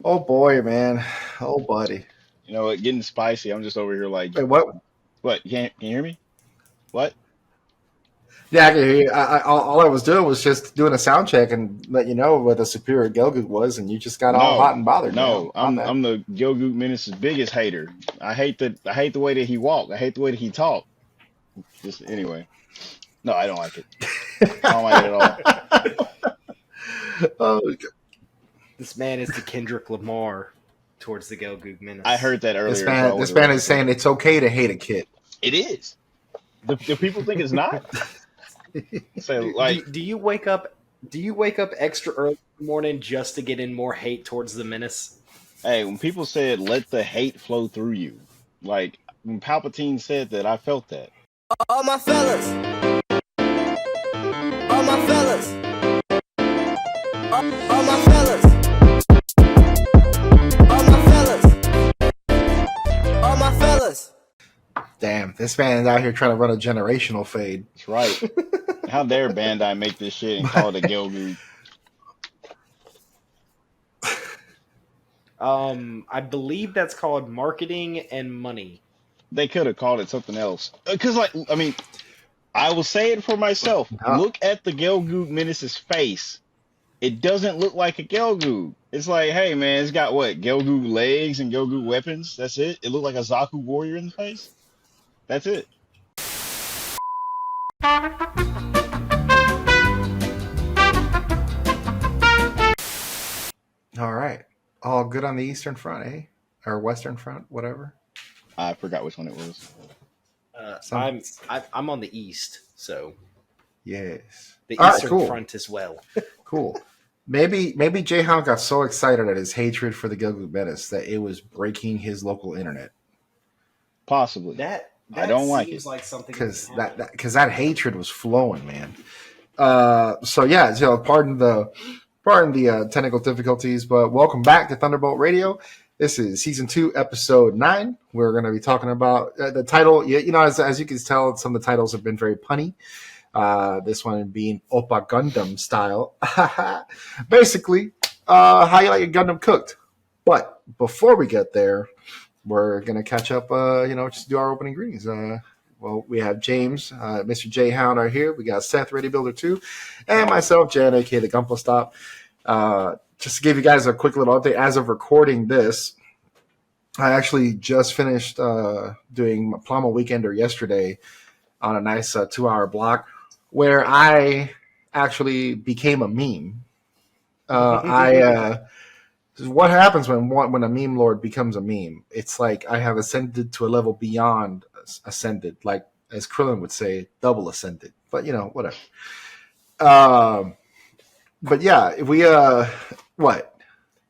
Oh boy, man. Oh buddy. You know what? Getting spicy. I'm just over here like, Wait, what? what? Can you hear me? What? Yeah, I can hear you. All I was doing was just doing a sound check and let you know what the superior Gelgoot was, and you just got all hot No, and bothered, man. no. My I'm bad. I'm the Gilgoot Menace's biggest hater. I hate the way that he walked. I hate the way that he talked. Just anyway. No, I don't like it. I don't like it at all. Oh, This man is the Kendrick Lamar towards the Gelgoog I Menace. heard that this earlier, so I man, wanted this to man run is with it. saying it's okay to hate a kid. It is. Do people think it's not? So Do, like, do, do you wake up? Do you wake up extra early in the morning just to get in more hate towards the Menace? hey, when people said let the hate flow through you, like when Palpatine said that, I felt that. All my fellas, all my fellas, all my fellas, all my fellas, all my fellas. Damn, this man is out here trying to run a generational fade. That's right. How dare Bandai make this shit and call it a Gilgoot? I believe that's called marketing and money. They could have called it something else. Because, like, I mean, I will say it for myself. No. Look at the Gelgoot Menace's face. It doesn't look like a Gelgoot. It's like, hey, man, it's got what? Gelgoot legs and Gelgoot weapons. That's it. It looked like a Zaku warrior in the face. That's it. All right. All good on the Eastern Front, eh? Or Western Front, whatever. I forgot which one it was. Some, I'm on the east, so yes. the All right, Eastern cool. Front as well. Cool. Maybe Jayhan got so excited at his hatred for the Gilgoot Menace that it was breaking his local internet. Possibly. That I don't like seems it. like something Because can happen. that hatred was flowing, man. So yeah, so pardon the technical difficulties, but welcome back to Thunderbolt Radio. This is season 2, episode 9. We're going to be talking about the title. You know, as you can tell, some of the titles have been very punny. This one being Oppa Gundam style. Basically, how you like your Gundam cooked. But before we get there, we're gonna catch up. Just do our opening greetings. Well, we have James, Mr. J Hound are here. We got Seth, Ready Builder 2, and myself, Jan, aka the Gumpo Stop. Just to give you guys a quick little update, as of recording this, I actually just finished doing Plama Weekender yesterday on a nice 2-hour block where I actually became a meme. What happens when a meme lord becomes a meme? It's like I have ascended to a level beyond ascended, like as Krillin would say, double ascended. But whatever. Um, but yeah, if we what?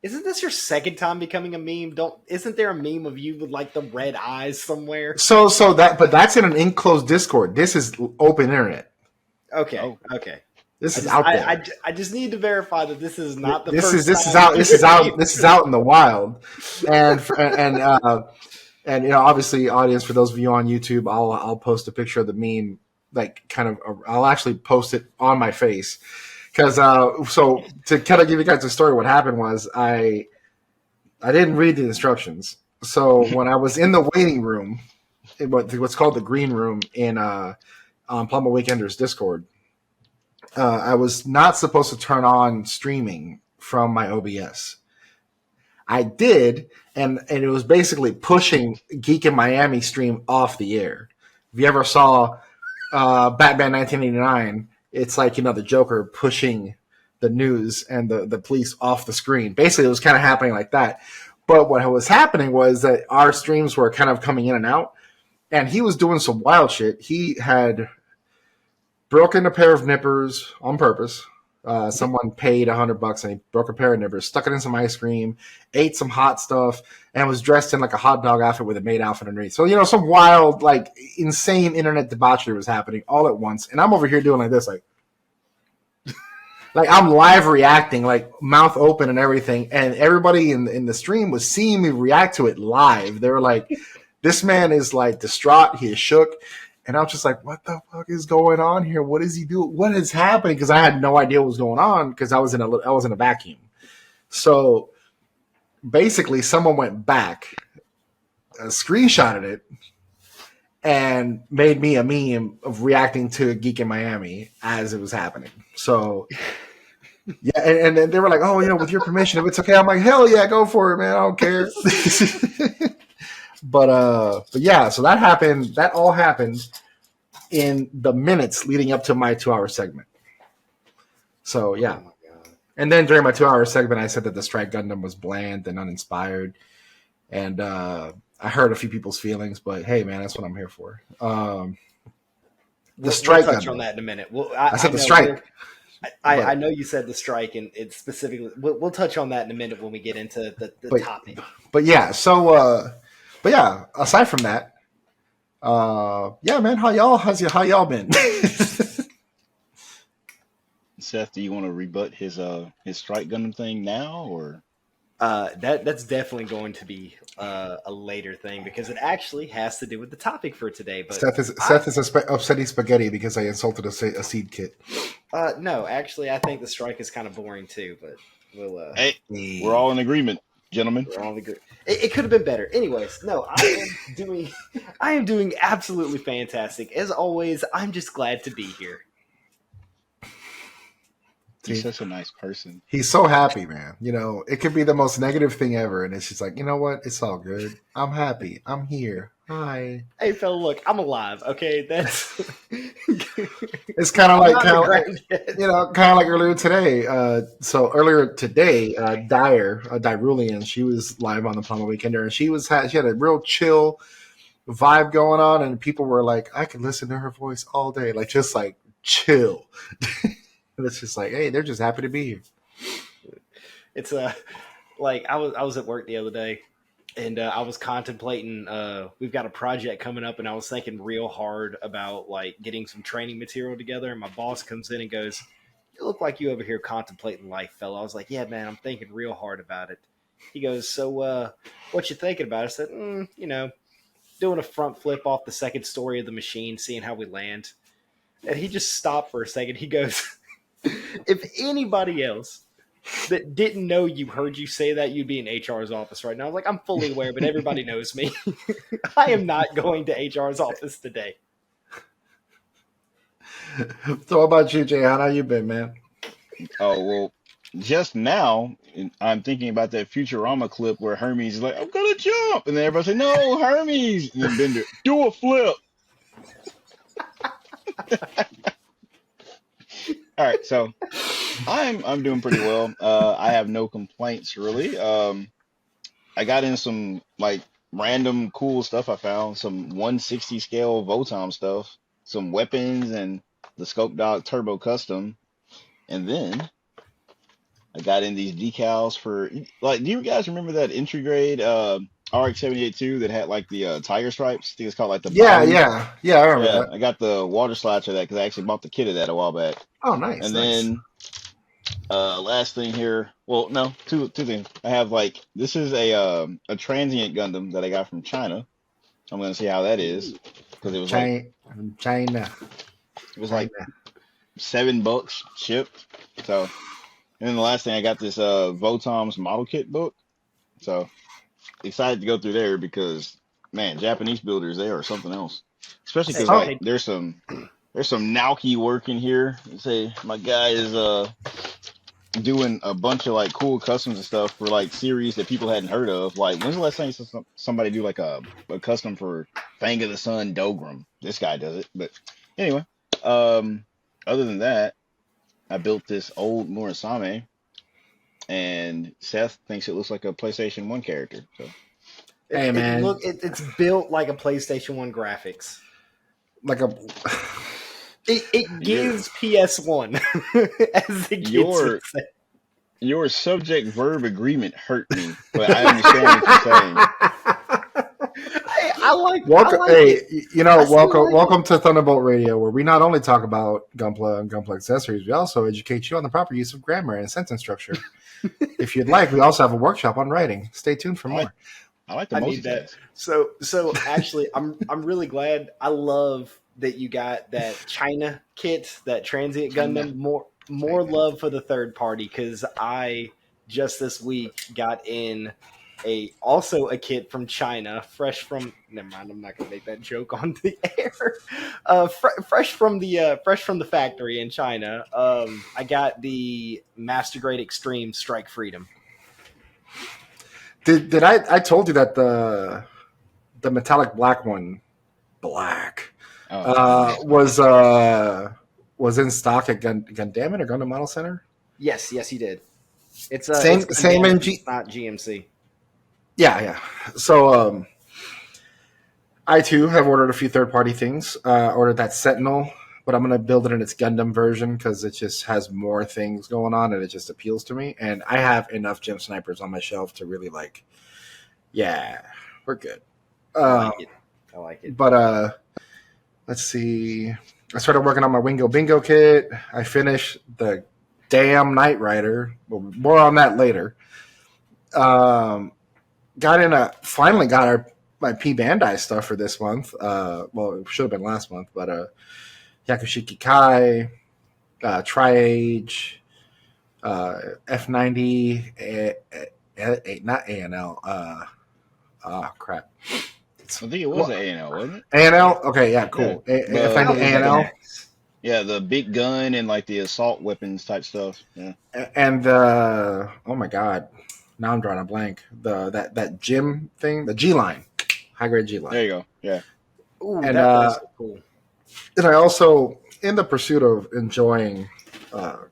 Isn't this your second time becoming a meme? Isn't there a meme of you with like the red eyes somewhere? But that's in an enclosed Discord. This is open internet. Okay, Oh. This is out there. I just need to verify that this is not the This first is time. out. This is out. This is out in the wild, and obviously, audience, for those of you on YouTube, I'll post a picture of the meme, like I'll actually post it on my face because so to kind of give you guys a story, what happened was I didn't read the instructions, so when I was in the waiting room, in what's called the green room in on Plumber Weekender's Discord. I was not supposed to turn on streaming from my OBS. I did, and it was basically pushing Geek in Miami stream off the air. If you ever saw Batman 1989, it's like the Joker pushing the news and the police off the screen. Basically, it was kind of happening like that. But what was happening was that our streams were kind of coming in and out, and he was doing some wild shit. He had broken a pair of nippers on purpose. Someone paid $100 and he broke a pair of nippers, stuck it in some ice cream, ate some hot stuff, and was dressed in like a hot dog outfit with a maid outfit underneath. So some wild, like insane internet debauchery was happening all at once, and I'm over here doing like this, like I'm live reacting, like mouth open and everything, and everybody in the stream was seeing me react to it live. They were like, "This man is like distraught. He is shook." And I was just like, what the fuck is going on here? What is he doing? What is happening? Because I had no idea what was going on because I was in a vacuum. So basically someone went back, screenshotted it, and made me a meme of reacting to Geek in Miami as it was happening. So yeah, and then they were like, "Oh, with your permission, if it's okay." I'm like, "Hell yeah, go for it, man. I don't care." but yeah, so that happened. That all happened in the minutes leading up to my 2-hour segment. So yeah, Oh my God. and then during my 2-hour segment, I said that the Strike Gundam was bland and uninspired, and I hurt a few people's feelings. But hey, man, that's what I'm here for. The We'll Strike touch Gundam. on that in a minute. I said the strike. I know you said the strike, and it's specifically. We'll touch on that in a minute when we get into the topic. But yeah, so but yeah, aside from that, yeah, man, how y'all been? Seth, do you want to rebut his strike Gundam thing now, or That's definitely going to be a later thing because it actually has to do with the topic for today. But Seth is upsetting spaghetti because I insulted a seed kit. no, actually, I think the strike is kind of boring too. But we'll. hey, we're all in agreement, gentlemen. We're all agree. It could have been better. Anyways, no, I am doing absolutely fantastic as always. I'm just glad to be here. He's such a nice person. He's so happy, man. It could be the most negative thing ever, and it's just like, you know what? It's all good. I'm happy. I'm here. Hi. Hey, fella, look, I'm alive. Okay, that's. It's kind of like earlier today. So earlier today, Dyrulian, she was live on the Plumber Weekender, and she had a real chill vibe going on, and people were like, I could listen to her voice all day, like just like chill. And it's just like, hey, they're just happy to be here. It's like I was at work the other day, and I was contemplating. We've got a project coming up, and I was thinking real hard about like getting some training material together. And my boss comes in and goes, "You look like you over here contemplating life, fella." I was like, "Yeah, man, I'm thinking real hard about it." He goes, "So, what you thinking about?" I said, "Doing a front flip off the second story of the machine, seeing how we land." And he just stopped for a second. He goes, "If anybody else that didn't know you heard you say that, you'd be in HR's office right now." I was like, "I'm fully aware, but everybody knows me. I am not going to HR's office today." So what about you, Jay? How you been, man? Oh well, just now I'm thinking about that Futurama clip where Hermes is like, "I'm gonna jump," and then everybody say, "No, Hermes," and then Bender, "Do a flip." All right, so I'm doing pretty well. I have no complaints really. I got in some like random cool stuff I found, some 160 scale Votom stuff, some weapons, and the Scope Dog Turbo Custom, and then I got in these decals for like. Do you guys remember that entry grade RX-78-2 that had like the tiger stripes? I think it's called like the Yeah, Balu. yeah, yeah. I remember Yeah, that. I got the water slides for that because I actually bought the kit of that a while back. Oh, nice, And nice. then last thing here. Well, no, two things. I have like this is a transient Gundam that I got from China. I'm gonna see how that is because it was China. it was like $7 shipped. So, and then the last thing I got this Votom's model kit book. So excited to go through there because man, Japanese builders, they are something else. Especially because like there's some Naoki work in here. Say my guy is doing a bunch of like cool customs and stuff for like series that people hadn't heard of. Like when's the last time you saw somebody do like a custom for Fang of the Sun Dogram? This guy does it. But anyway, other than that, I built this old Murasame, and Seth thinks it looks like a PlayStation 1 character. So Hey, man. It's built like a PlayStation 1 graphics. Like a It gives PS1 as the kids would say. Your subject verb agreement hurt me, but I understand what you're saying. I like. welcome. I like Hey, it. welcome to Thunderbolt Radio, where we not only talk about Gunpla and Gunpla accessories, we also educate you on the proper use of grammar and sentence structure. If you'd like, we also have a workshop on writing. Stay tuned for more. I like the multitask. So actually, I'm really glad. I love that you got that China kit, that Transient Gundam. More love for the third party because I just this week got in also a kit from China, fresh from. Never mind, I'm not gonna make that joke on the air. Fresh from the factory in China. I got the Master Grade Extreme Strike Freedom. Did I told you that the metallic black one, was in stock at Gundam or Gundam Model Center? Yes, you did. It's same in not GMC. Yeah. So I too have ordered a few third-party things. Ordered that Sentinel, but I'm gonna build it in its Gundam version because it just has more things going on and it just appeals to me. And I have enough Gem Snipers on my shelf to really like. Yeah, we're good. I like it. But let's see. I started working on my Wingo Bingo kit. I finished the damn Knight Rider. Well, more on that later. Finally got my P Bandai stuff for this month. Well, it should have been last month, but Yakushiki Kai, Tri-Age, F90, not ANL. Crap. I think it was an A&L, wasn't it? ANL? Okay, yeah, cool. Yeah. F90 ANL. Yeah, the big gun and like the assault weapons type stuff. Yeah. And oh my god, now I'm drawing a blank. That gym thing, the G line, high grade G line. There you go. Yeah. Ooh, and that's cool. And I also, in the pursuit of enjoying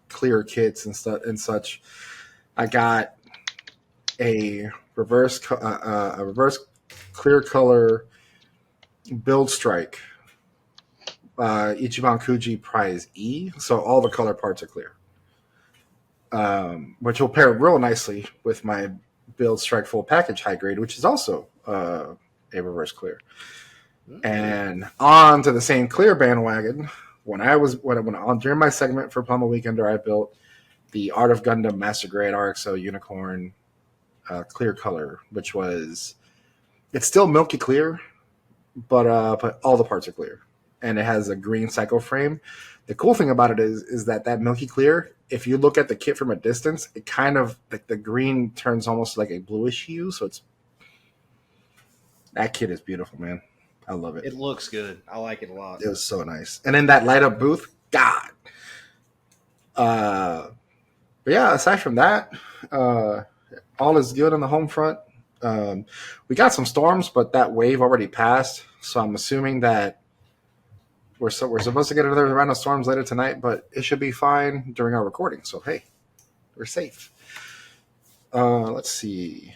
clear kits and such, I got a reverse clear color build strike. Ichiban Kuji Prize E, so all the color parts are clear, which will pair real nicely with my Build Strike Full Package high grade, which is also a reverse clear. And on to the same clear bandwagon, during my segment for Pummel Weekender, I built the Art of Gundam Master Grade RXO Unicorn clear color, which it's still milky clear, but all the parts are clear. And it has a green cycle frame. The cool thing about it is that milky clear, if you look at the kit from a distance, it kind of like the green turns almost like a bluish hue. So that kit is beautiful, man. I love it. It looks good. I like it a lot. It was so nice. And then that light up booth, God. But yeah, aside from that, all is good on the home front. We got some storms, but that wave already passed. So I'm assuming that we're supposed to get another round of storms later tonight, but it should be fine during our recording. So, hey, we're safe. Let's see.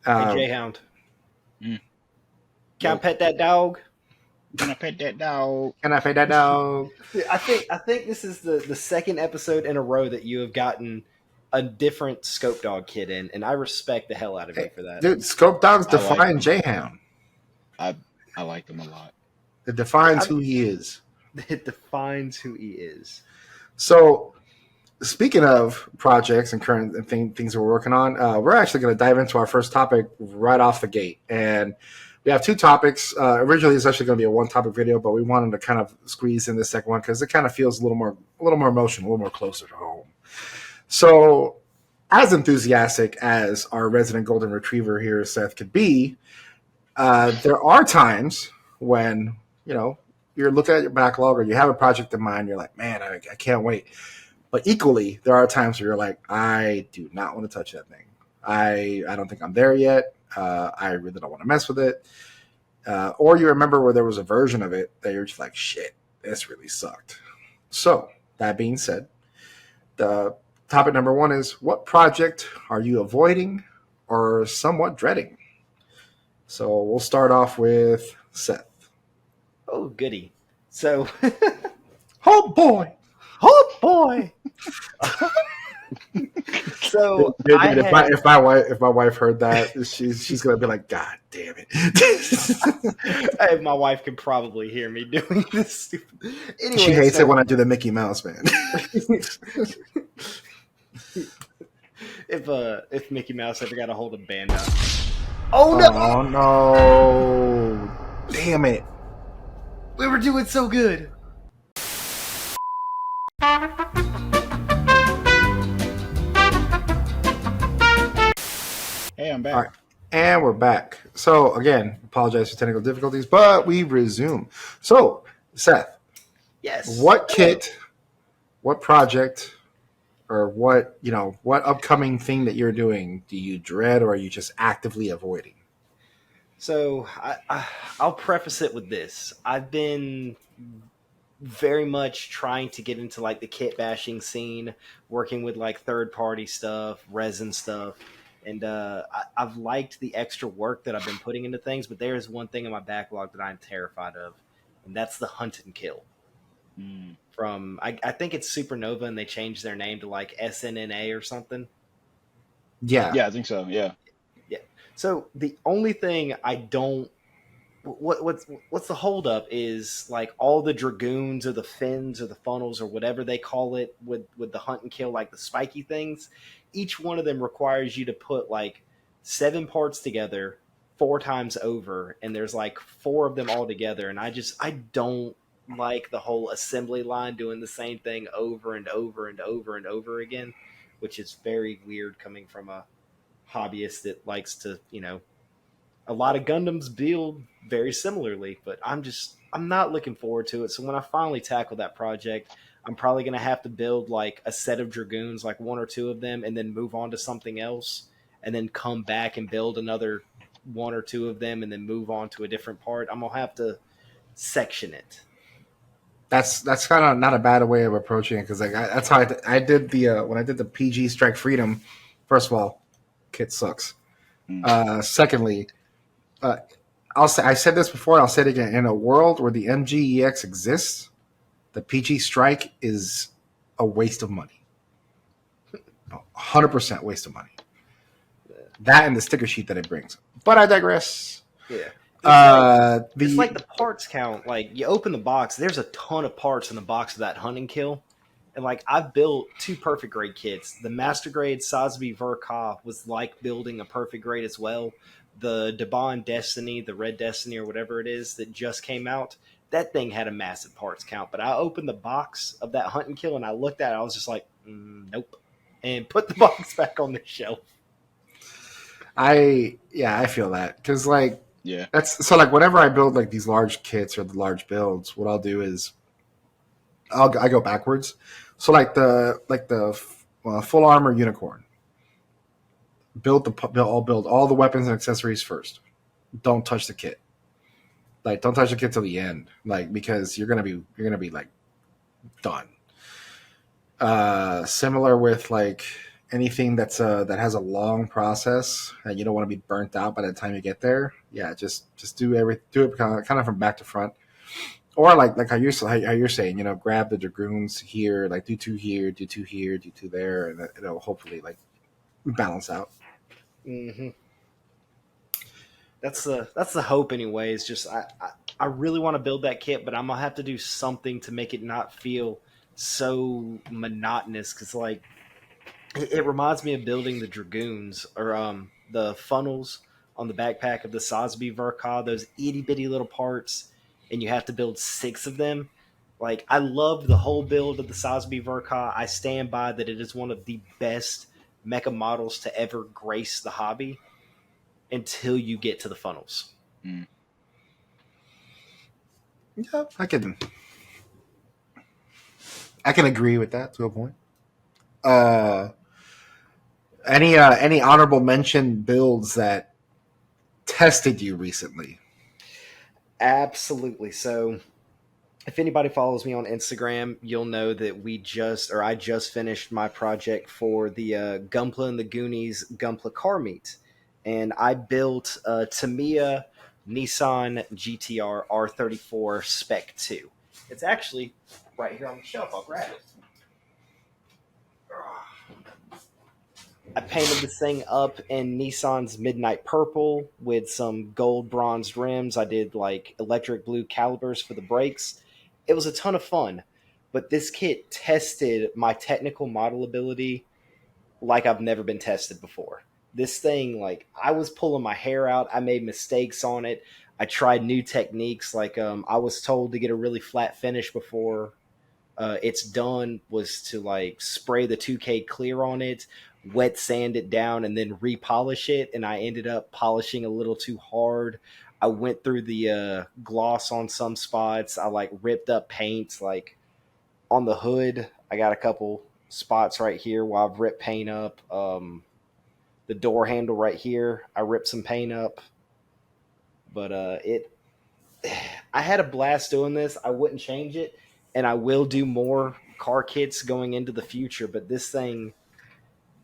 Hey, J-Hound. Can I pet that dog? Can I pet that dog? Can I pet that dog? I think this is the second episode in a row that you have gotten a different Scope Dog kit in, and I respect the hell out of you for that. Dude, Scope Dogs define J-Hound. I like them a lot. It defines who he is. It defines who he is. So, speaking of projects and current things we're working on, we're actually going to dive into our first topic right off the gate. And we have two topics. Originally, it's actually going to be a one-topic video, but we wanted to kind of squeeze in the second one because it kind of feels a little more emotional, a little more closer to home. So, as enthusiastic as our resident golden retriever here, Seth, could be, there are times when you're looking at your backlog or you have a project in mind, you're like, man, I can't wait. But equally, there are times where you're like, I do not want to touch that thing. I don't think I'm there yet. I really don't want to mess with it. Or you remember where there was a version of it that you're just like, shit, this really sucked. So, that being said, the topic number one is, what project are you avoiding or somewhat dreading? So, we'll start off with Seth. Oh, goody. So, oh boy. So, if my wife heard that, she's gonna be like, God damn it. My wife can probably hear me doing this. Anyway, she hates it when I do the Mickey Mouse, man. If Mickey Mouse ever got a hold of Bandai. Oh no! Oh no! Damn it! We were doing so good. Hey, I'm All back. right. And we're back. So, again, apologize for technical difficulties, but we resume. So, Seth, Yes. what kit, what project, or what upcoming thing that you're doing do you dread or are you just actively avoiding? So I'll preface it with this. I've been very much trying to get into like the kit bashing scene, working with like third party stuff, resin stuff. And I've liked the extra work that I've been putting into things, but there is one thing in my backlog that I'm terrified of, and that's the hunt and kill. Mm. From I think it's Supernova, and they changed their name to like SNNA or something. Yeah, Yeah, I think so. Yeah. Yeah. So the only thing I don't what's the holdup is like all the dragoons or the fins or the funnels or whatever they call it with the hunt and kill, like the spiky things. Each one of them requires you to put like 7 parts together 4 times over, and there's like 4 of them all together. And I don't like the whole assembly line doing the same thing over and over and over and over again, which is very weird coming from a hobbyist that likes to, a lot of Gundams build very similarly, but I'm not looking forward to it. So when I finally tackle that project, I'm probably going to have to build like a set of dragoons, like 1 or 2 of them, and then move on to something else, and then come back and build another 1 or 2 of them, and then move on to a different part. I'm gonna have to section it. that's kind of not a bad way of approaching it because that's how I did the when I did the PG Strike Freedom. First of all, kit sucks. Mm. Secondly, uh, I said this before, and I'll say it again. In a world where the MGEX exists, the PG Strike is a waste of money. 100% waste of money. That and the sticker sheet that it brings. But I digress. Yeah. It's The like the parts count. Like you open the box, there's a ton of parts in the box of that hunt and kill. And like I've built 2 perfect grade kits. The master grade Sosby Verka was like building a perfect grade as well. The Debon Destiny, the Red Destiny or whatever it is that just came out, that thing had a massive parts count. But I opened the box of that hunt and kill and I looked at it, I was just like, nope. And put the box back on the shelf. I feel that because like Yeah. that's so like whenever I build like these large kits or the large builds, what I'll do is I go backwards. So like the full armor unicorn, I'll build all the weapons and accessories first. Don't touch the kit. Like don't touch the kit till the end. Like because you're gonna be like done. Similar with like anything that has a long process and you don't want to be burnt out by the time you get there. Yeah, just do it kind of from back to front. Or like how you're saying, grab the dragoons here, like do 2 here, do 2 here, do 2 there, and it'll hopefully like balance out. Mm-hmm. That's the hope, anyways. Just I really want to build that kit, but I'm gonna have to do something to make it not feel so monotonous. Because like it reminds me of building the dragoons or the funnels on the backpack of the Sosby Verka. Those itty bitty little parts, and you have to build 6 of them. Like I love the whole build of the Sosby Verka. I stand by that it is one of the best mecha models to ever grace the hobby until you get to the funnels. Mm. Yeah, I can agree with that to a point. Uh, any honorable mention builds that tested you recently? Absolutely. So, if anybody follows me on Instagram, you'll know that I just finished my project for the Gunpla and the Goonies Gunpla car meet, and I built a Tamiya Nissan GTR R34 Spec 2. It's actually right here on the shelf. I'll grab it. I painted this thing up in Nissan's midnight purple with some gold bronzed rims. I did like electric blue calipers for the brakes. It was a ton of fun, but this kit tested my technical model ability like I've never been tested before. This thing, like, I was pulling my hair out. I made mistakes on it. I tried new techniques. Like, I was told to get a really flat finish before it's done was to like spray the 2K clear on it, wet sand it down and then repolish it, and I ended up polishing a little too hard. I went through the gloss on some spots. I like ripped up paints like on the hood. I got a couple spots right here where I've ripped paint up. The door handle right here, I ripped some paint up. But I had a blast doing this. I wouldn't change it, and I will do more car kits going into the future. But this thing,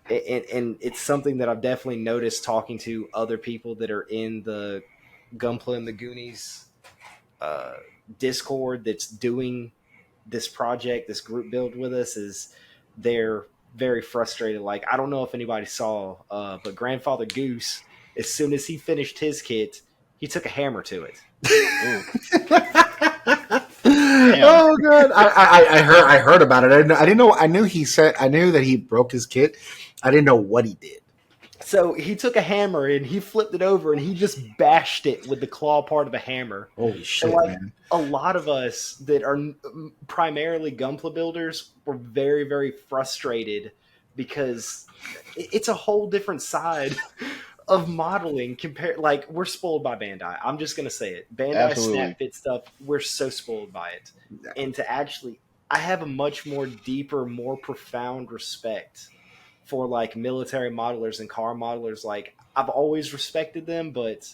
and it's something that I've definitely noticed talking to other people that are in the Gunpla and the Goonies Discord that's doing this project, this group build with us, is they're very frustrated. Like, I don't know if anybody saw, but Grandfather Goose, as soon as he finished his kit, he took a hammer to it. Oh god, I heard about it. I didn't know. I knew that he broke his kit. I didn't know what he did. So he took a hammer and he flipped it over and he just bashed it with the claw part of the hammer. Holy shit, and like, man! A lot of us that are primarily Gunpla builders were very, very frustrated because it's a whole different side of modeling compared. Like, we're spoiled by Bandai. I'm just gonna say it. Bandai Absolutely. Snap Fit stuff. We're so spoiled by it, and to actually, I have a much more deeper, more profound respect for like military modelers and car modelers. Like, I've always respected them, but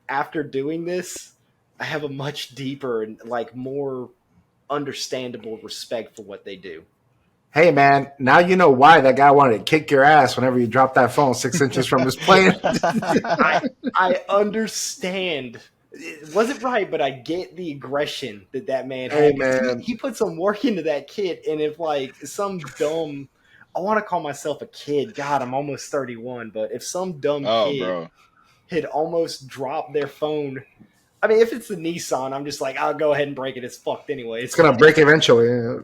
after doing this, I have a much deeper and like more understandable respect for what they do. Hey man, now you know why that guy wanted to kick your ass whenever you dropped that phone 6 inches from his plane. I understand. It wasn't right, but I get the aggression that man had. Hey man, He put some work into that kit, and if like some dumb, I want to call myself a kid. God, I'm almost 31, but if some dumb kid bro. had almost dropped their phone, I mean, if it's the Nissan, I'm just like, I'll go ahead and break it. It's fucked anyway. it's gonna break eventually.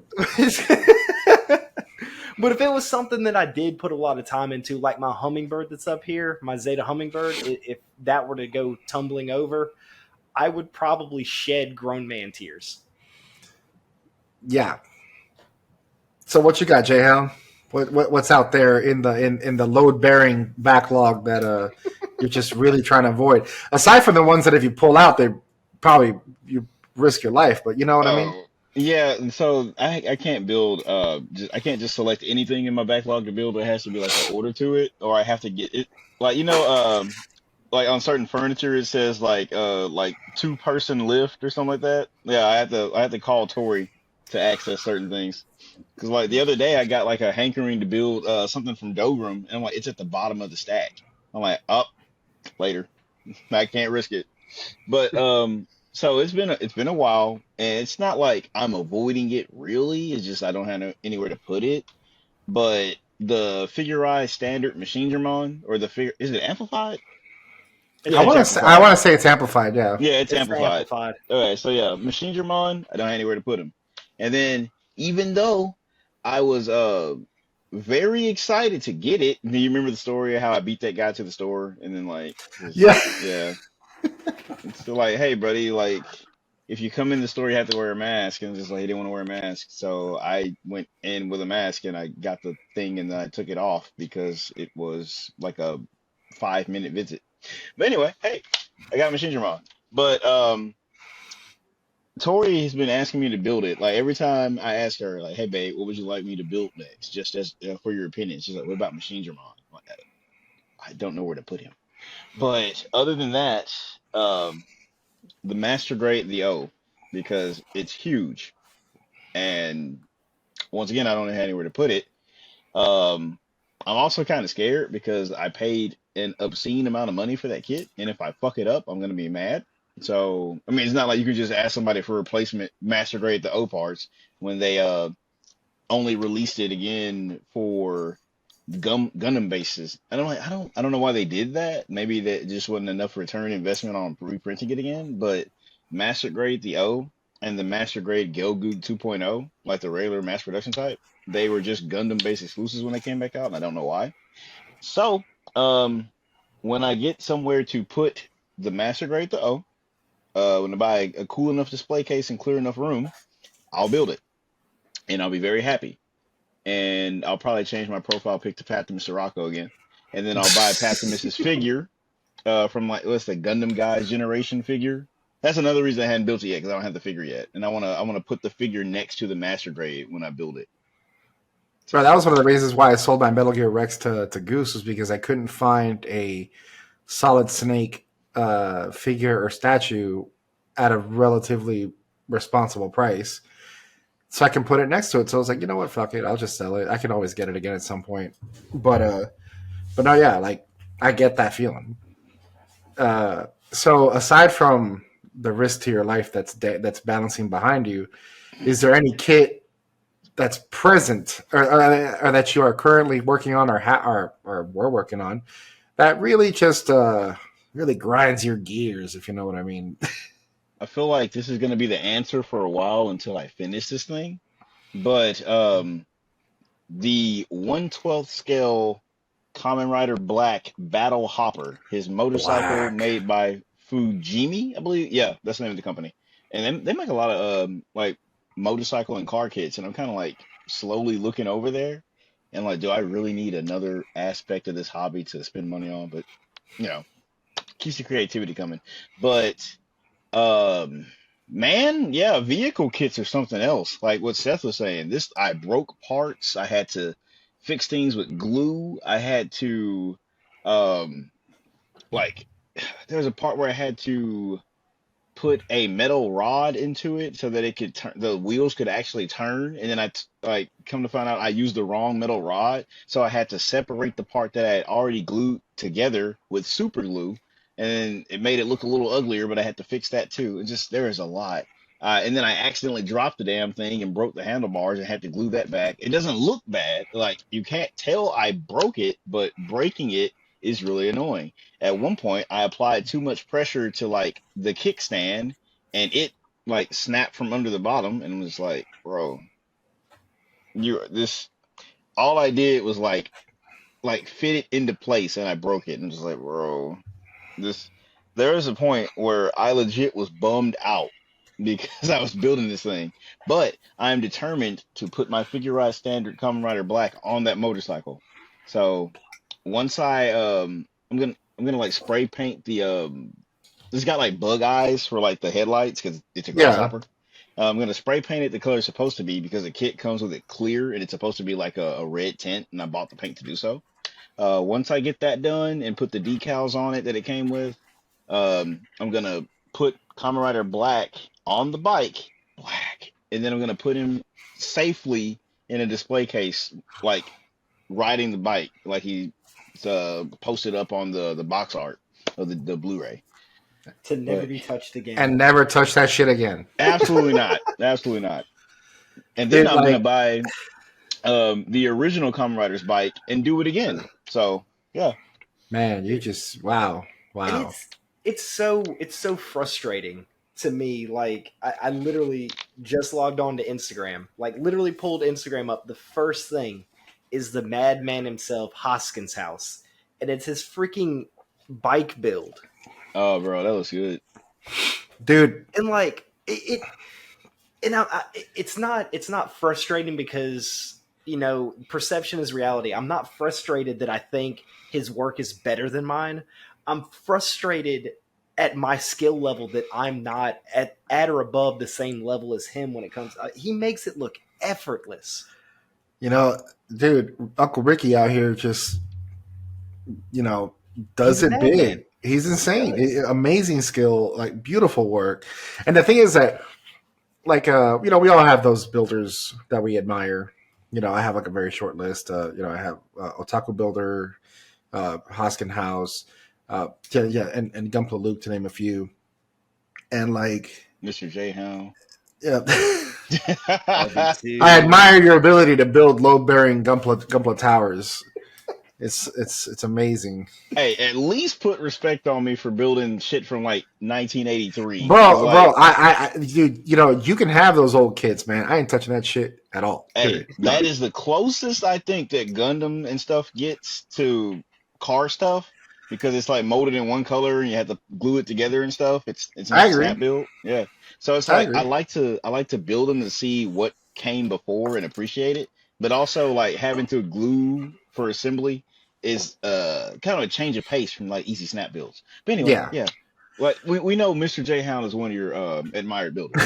But if it was something that I did put a lot of time into, like my hummingbird that's up here, my Zeta hummingbird, if that were to go tumbling over, I would probably shed grown man tears. Yeah. So what you got, J-Hound? What's out there in the load bearing backlog that you're just really trying to avoid? Aside from the ones that if you pull out, they probably you risk your life. But you know what I mean? Yeah, and so I can't build I can't just select anything in my backlog to build. It has to be like an order to it, or I have to get it. Like, like on certain furniture it says like 2-person lift or something like that. Yeah, I have to call Tori to access certain things. Because like the other day I got like a hankering to build something from Dogram, and I'm like, it's at the bottom of the stack. I'm like, up later. I can't risk it. But so it's been a while, and it's not like I'm avoiding it really. It's just I don't have anywhere to put it. But the Figurized standard machine German, or the figure, is it amplified? It's I want to say it's amplified. Yeah. Yeah, it's amplified. Okay, so yeah, machine German, I don't have anywhere to put him. And then even though I was very excited to get it, do you remember the story of how I beat that guy to the store, and then like yeah. It's like, hey, buddy, like, if you come in the store, you have to wear a mask. And just like, he didn't want to wear a mask. So I went in with a mask and I got the thing and then I took it off because it was like a 5-minute visit. But anyway, hey, I got Machine German. But Tori has been asking me to build it. Like, every time I ask her, like, hey, babe, what would you like me to build next? Just as for your opinion. She's like, what about Machine German? Like, I don't know where to put him. But other than that, the Master Grade, the O, because it's huge, and once again, I don't have anywhere to put it. I'm also kind of scared because I paid an obscene amount of money for that kit, and if I fuck it up, I'm gonna be mad. So, I mean, it's not like you can just ask somebody for replacement Master Grade, the O parts when they only released it again for Gundam bases. I don't know why they did that. Maybe that just wasn't enough return investment on reprinting it again. But Master Grade the O and the Master Grade Gelgoog 2.0, like the regular mass production type, they were just Gundam based exclusives when they came back out, and I don't know why. So when I get somewhere to put the Master Grade the O, when I buy a cool enough display case and clear enough room, I'll build it, and I'll be very happy. and I'll probably change my profile pic to Patimus Sirocco again, and then I'll buy Patimus's figure from like what's the Gundam Guys Generation figure. That's another reason I hadn't built it yet because I don't have the figure yet, and I wanna put the figure next to the Master Grade when I build it. Right, that was one of the reasons why I sold my Metal Gear Rex to Goose, was because I couldn't find a Solid Snake figure or statue at a relatively responsible price, so I can put it next to it. So I was like, you know what, fuck it, I'll just sell it. I can always get it again at some point. But no, yeah, like I get that feeling. So aside from the risk to your life that's balancing behind you, is there any kit that's present or that you are currently working on or we're working on that really just really grinds your gears, if you know what I mean? I feel like this is gonna be the answer for a while until I finish this thing, but the 1/12 scale Kamen Rider Black Battle Hopper, his motorcycle Black. made by Fujimi, I believe. Yeah, that's the name of the company. And they make a lot of like motorcycle and car kits, and I'm kind of like slowly looking over there and like, do I really need another aspect of this hobby to spend money on? But you know, keeps the creativity coming. But um, man, yeah, vehicle kits or something else. Like what Seth was saying, this I broke parts. I had to fix things with glue. I had to, um, like, there was a part where I had to put a metal rod into it so that it could turn, the wheels could actually turn. And then like come to find out I used the wrong metal rod, so I had to separate the part that I had already glued together with super glue, and it made it look a little uglier. But I had to fix that too. It just there is a lot. And then I accidentally dropped the damn thing and broke the handlebars and had to glue that back. It doesn't look bad. Like you can't tell I broke it, but breaking it is really annoying. At one point, I applied too much pressure to like the kickstand, and it like snapped from under the bottom, and was like, bro, you this. All I did was like fit it into place, and I broke it, and just like, bro, this. There was a point where I legit was bummed out because I was building this thing, but I am determined to put my figurized standard Kamen Rider Black on that motorcycle. So once I'm gonna like spray paint the it's got like bug eyes for like the headlights because it's a Yeah. grasshopper. I'm gonna spray paint it the color it's supposed to be because the kit comes with it clear and it's supposed to be like a red tint, and I bought the paint to do so. Once I get that done and put the decals on it that it came with, I'm gonna put Kamen Rider Black on the bike, black, and then I'm gonna put him safely in a display case, like riding the bike, like he posted up on the box art of the Blu-ray. To never But be touched again. And never touch that shit again. absolutely not, absolutely not. And then Dude, I'm gonna like, buy the original Kamen Rider's bike and do it again. So yeah, man, you just wow. And it's so frustrating to me. Like I literally just logged on to Instagram, like literally pulled Instagram up. The first thing is the madman himself, Hoskins' house, and it's his freaking bike build. oh bro, that looks good. Dude, And like it's not frustrating because perception is reality. I'm not frustrated that I think his work is better than mine. I'm frustrated at my skill level that I'm not at or above the same level as him when it comes. He makes it look effortless. dude, Uncle Ricky out here just, does He's a it madman. big. He's insane. He does. Amazing skill, like beautiful work. And the thing is that, like, we all have those builders that we admire. I have like a very short list. I have Otaku Builder, Hoskin House, and Gunpla Luke, to name a few. And like, Mr. J Hound. yeah. LB2. I admire your ability to build load-bearing Gunpla towers. It's amazing, Hey, at least put respect on me for building shit from like 1983. bro. Like, Dude, you can have those old kits, man. I ain't touching that shit at all. hey, Period. that is the closest I think that Gundam and stuff gets to car stuff because it's like molded in one color and you have to glue it together and stuff. It's I not agree. snap build. Yeah. So it's I like agree. I like to build them to see what came before and appreciate it. but also like having to glue for assembly is kind of a change of pace from like easy snap builds. But anyway, Yeah. yeah. Like we know Mr. J Hound is one of your admired builders.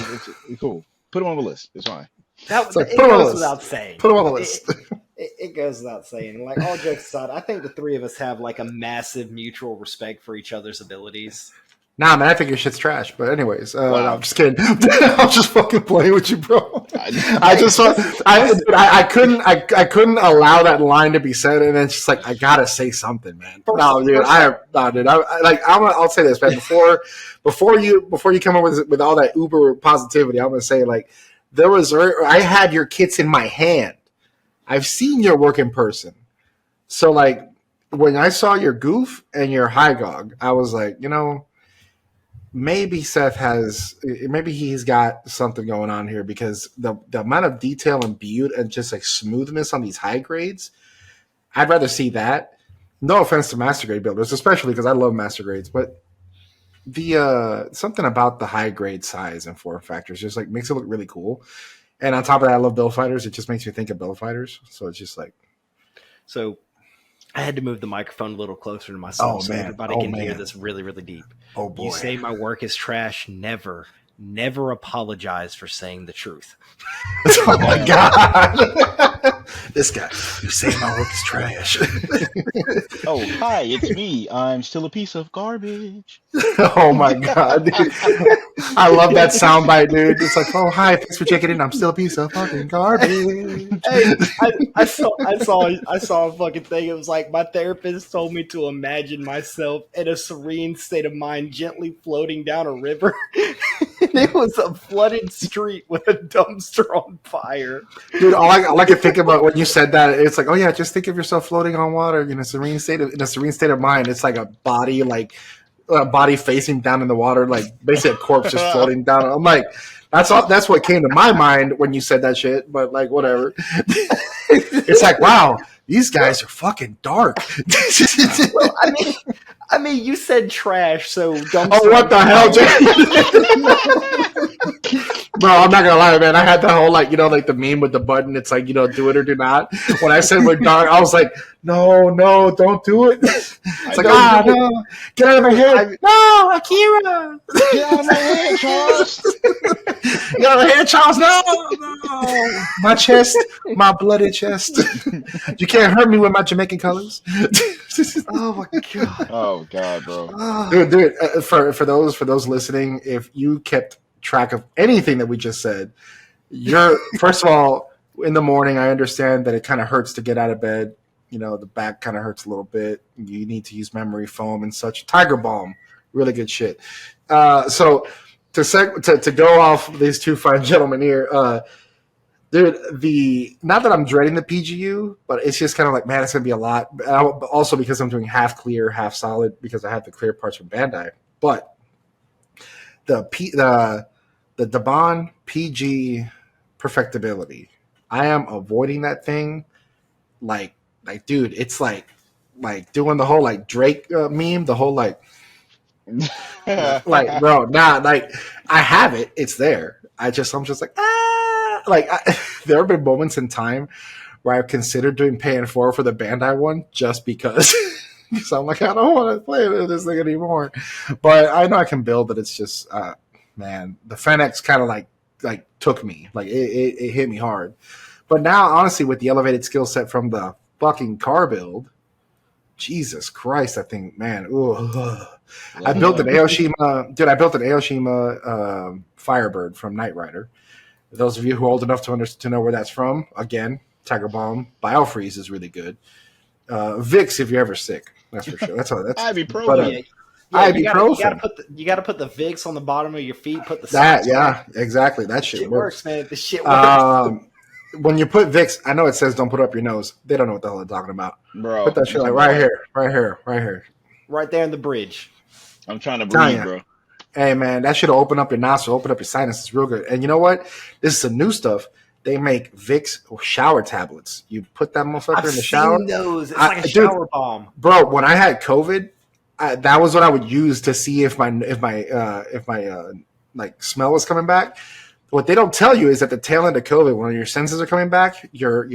It's cool. Put him on the list. It's fine. It's like, It put him on the goes list. without saying. Put him on the list. It goes without saying. Like, all jokes aside, I think the three of us have like a massive mutual respect for each other's abilities. Nah, man, I think your shit's trash. But anyways, no, Wow. I'm just kidding. I'm just fucking playing with you, bro. I couldn't allow that line to be said, and it's just like I gotta say something, man. I'll say this, man. Before you come up with all that uber positivity, I'm gonna say like I had your kits in my hand. I've seen your work in person, so like when I saw your goof and your Hygog, I was like, maybe maybe he's got something going on here, because the amount of detail and beauty and just like smoothness on these high grades, I'd rather see that. No offense to master grade builders, especially because I love master grades, but the something about the high grade size and form factors just like makes it look really cool. And on top of that, I love build fighters. It just makes me think of build fighters. So it's just like, so I had to move the microphone a little closer to myself so everybody can hear this really, really deep. Oh boy! You say my work is trash. Never apologize for saying the truth. Oh my god! This guy, you say my work is trash. Oh, hi, it's me. I'm still a piece of garbage. Oh my god, dude. I love that soundbite, dude. It's like, oh hi, thanks for checking in. I'm still a piece of fucking garbage. Hey, I saw a fucking thing. It was like, my therapist told me to imagine myself in a serene state of mind, gently floating down a river. And it was a flooded street with a dumpster on fire. Dude, all I could think about when you said that, it's like, oh yeah, just think of yourself floating on water in a serene state of mind. It's like a body facing down in the water, like basically a corpse just floating down. I'm like, that's what came to my mind when you said that shit. But like, whatever. It's like, wow, these guys are fucking dark. Well, I mean, you said trash, so dumpster. Oh, what the hell, Bro, I'm not gonna lie, man. I had that whole like the meme with the button. It's like, do it or do not. When I said we're dark, I was like, no, don't do it. It's like, no, get out of my head. No, Akira, Get out of my head, Charles. Get out of my head, Charles. No, my chest, my bloody chest. You can't hurt me with my Jamaican colors. Oh my god. Oh god, bro. Dude, for those listening, if you kept track of anything that we just said, you're first of all, in the morning, I understand that it kind of hurts to get out of bed. The back kind of hurts a little bit. You need to use memory foam and such. Tiger Balm, really good shit. So to go off these two fine gentlemen here, dude, not that I'm dreading the PGU, but it's just kind of like, man, it's gonna be a lot. Also because I'm doing half clear, half solid, because I have the clear parts from Bandai. But the Debon PG perfectibility, I am avoiding that thing. Like, dude, it's like doing the whole like Drake meme, the whole like bro, nah, like I have it, it's there. I'm just like, there have been moments in time where I've considered doing pay and for the Bandai one just because. So I'm like, I don't want to play this thing anymore. But I know I can build, but it's just, man, the Fenix kind of like took me. Like it hit me hard. But now, honestly, with the elevated skill set from the fucking car build, Jesus Christ, I think, man, I built an Aoshima, dude. I built an Aoshima Firebird from Knight Rider. Those of you who are old enough to know where that's from, again, Tiger Bomb, Biofreeze is really good. Vicks, if you're ever sick, that's for sure. That's all. That's ibuprofen. Ibuprofen. You gotta put the Vicks on the bottom of your feet. Put the that, yeah, exactly. That shit works, man. The shit works. When you put Vicks, I know it says don't put it up your nose. They don't know what the hell they're talking about. Bro, put that shit like right here. Right there in the bridge. I'm trying to breathe, bro. Hey, man, that should open up your nostril, open up your sinuses real good. And you know what? This is some new stuff. They make Vicks shower tablets. You put that motherfucker in the shower. I've seen those. It's like a shower bomb. Bro, when I had COVID, that was what I would use to see if my like smell was coming back. what they don't tell you is that the tail end of COVID, when your senses are coming back, your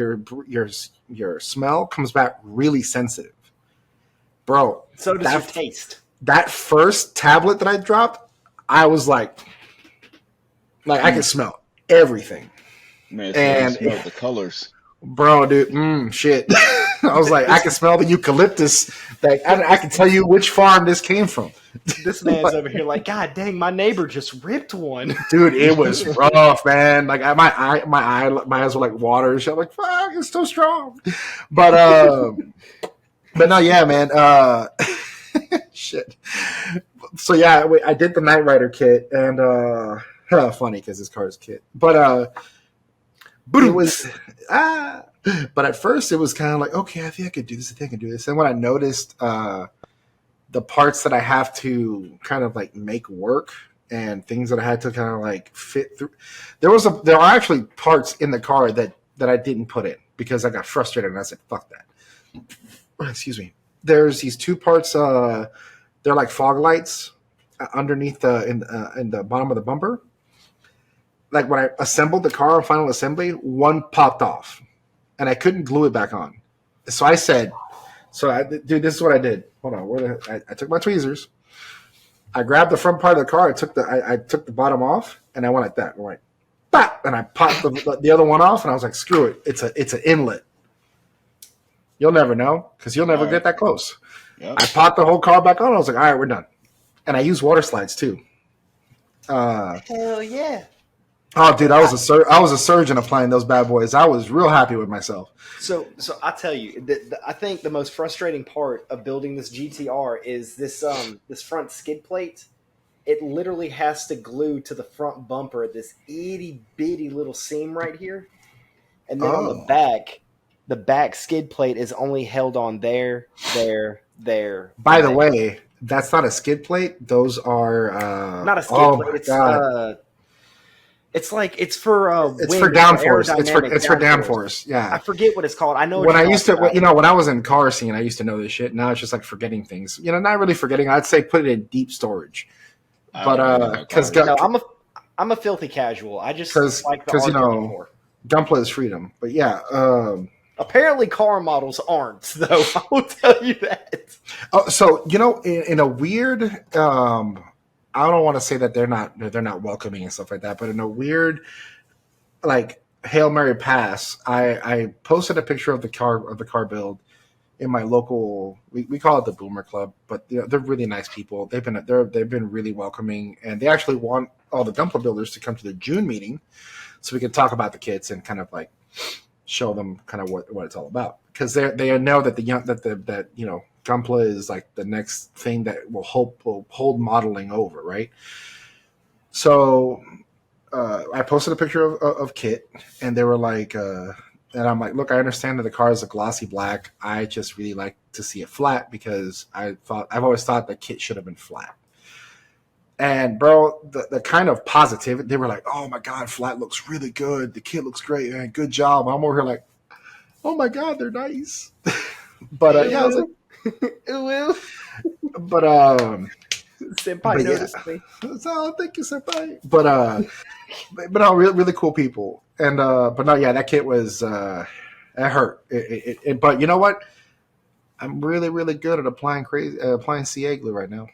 smell comes back really sensitive, bro. So does your taste. That first tablet that I dropped, I was like I could smell everything. Man, and smell the colors, bro, dude, shit. I was like, I can smell the eucalyptus. Like, I can tell you which farm this came from. This man's over here like, God dang, my neighbor just ripped one. Dude, it was rough, man. Like my eyes were like water. I'm like, fuck, it's so strong. But no, yeah, man. Shit. So yeah, I did the Knight Rider kit, and funny because this car is kit. But it was but at first it was kind of like, okay, I think I could do this. I think I can do this. And when I noticed the parts that I have to kind of like make work and things that I had to kind of like fit through, there are actually parts in the car that I didn't put in because I got frustrated and I said, fuck that. Excuse me. There's these two parts. They're like fog lights underneath in the bottom of the bumper. Like when I assembled the car on final assembly, one popped off, and I couldn't glue it back on. So I said, dude, this is what I did. Hold on, I took my tweezers. I grabbed the front part of the car. I took the bottom off, and I went like that. I went, bap, and I popped the other one off, and I was like, screw it. It's an inlet. You'll never know because you'll never get that close. Yep. I popped the whole car back on. I was like, all right, we're done. And I used water slides too. Hell yeah. Oh, dude, I was a surgeon applying those bad boys. I was real happy with myself. So I tell you, I think the most frustrating part of building this GTR is this front skid plate. It literally has to glue to the front bumper this itty bitty little seam right here, and then on the back skid plate is only held on there. By the way, that's not a skid plate. Those are not a skid plate. It's for it's for downforce. It's for downforce. Yeah, I forget what it's called. I know when I used to, when I was in car scene, I used to know this shit. Now it's just like forgetting things. Not really forgetting. I'd say put it in deep storage. But because I'm a filthy casual. I just like the Gunpla is freedom. But yeah. Apparently, car models aren't, though. I will tell you that. Oh, so in a weird. I don't want to say that they're not welcoming and stuff like that, but in a weird, like Hail Mary pass, I posted a picture of the car build in my local. We call it the Boomer Club, but they're really nice people. They've been really welcoming, and they actually want all the Gunpla builders to come to the June meeting, so we can talk about the kits and kind of like show them kind of what it's all about, because they know that Gunpla is like the next thing that will hold modeling over, right? So I posted a picture of Kit, and they were like, and I'm like, look, I understand that the car is a glossy black. I just really like to see it flat because I've always thought that Kit should have been flat. And bro, the kind of positivity, they were like, oh my God, flat looks really good. The Kit looks great, man. Good job. I'm over here like, oh my God, they're nice. But yeah, I was like, but senpai noticed me. So thank you, senpai. But no, really cool people. And but no, yeah, that kit was it hurt. But you know what? I'm really, really good at applying CA glue right now.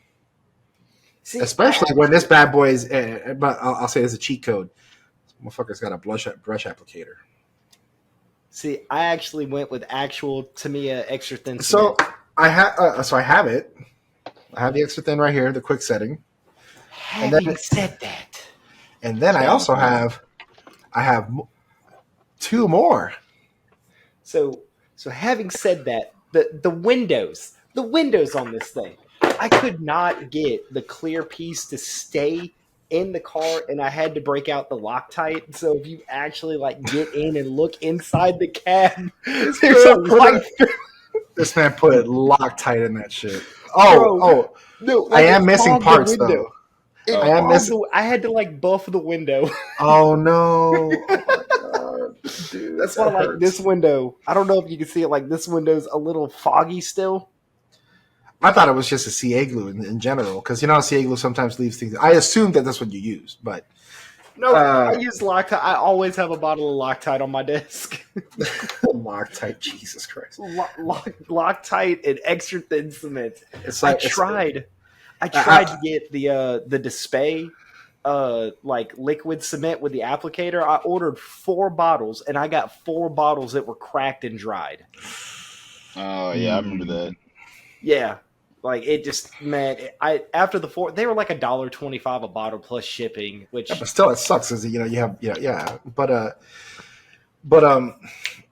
See, especially when this bad boy is. But I'll say it's a cheat code. This motherfucker's got a brush applicator. See, I actually went with actual Tamiya extra thin. So I have it. I have the extra thin right here, the quick setting. Having said that, and then I also have two more. So having said that, the windows on this thing, I could not get the clear piece to stay in the car, and I had to break out the Loctite. So if you actually like get in and look inside the cab, there's a light. This man put Loctite in that shit. No, like I am missing parts though. I had to like buff the window. Oh no! Oh my God, dude, that's why like this window. I don't know if you can see it. Like this window's a little foggy still. I thought it was just a CA glue in general, because CA glue sometimes leaves things. I assumed that that's what you used, but No, I use Loctite. I always have a bottle of Loctite on my desk. Loctite, Jesus Christ. Loctite and extra thin cement. It's I like tried to get the Display like liquid cement with the applicator. I ordered 4 bottles and I got 4 bottles that were cracked and dried. Oh yeah, I remember that. Yeah. Like it just, man, after the 4, they were like $1.25 a bottle plus shipping, which but still it sucks is you have but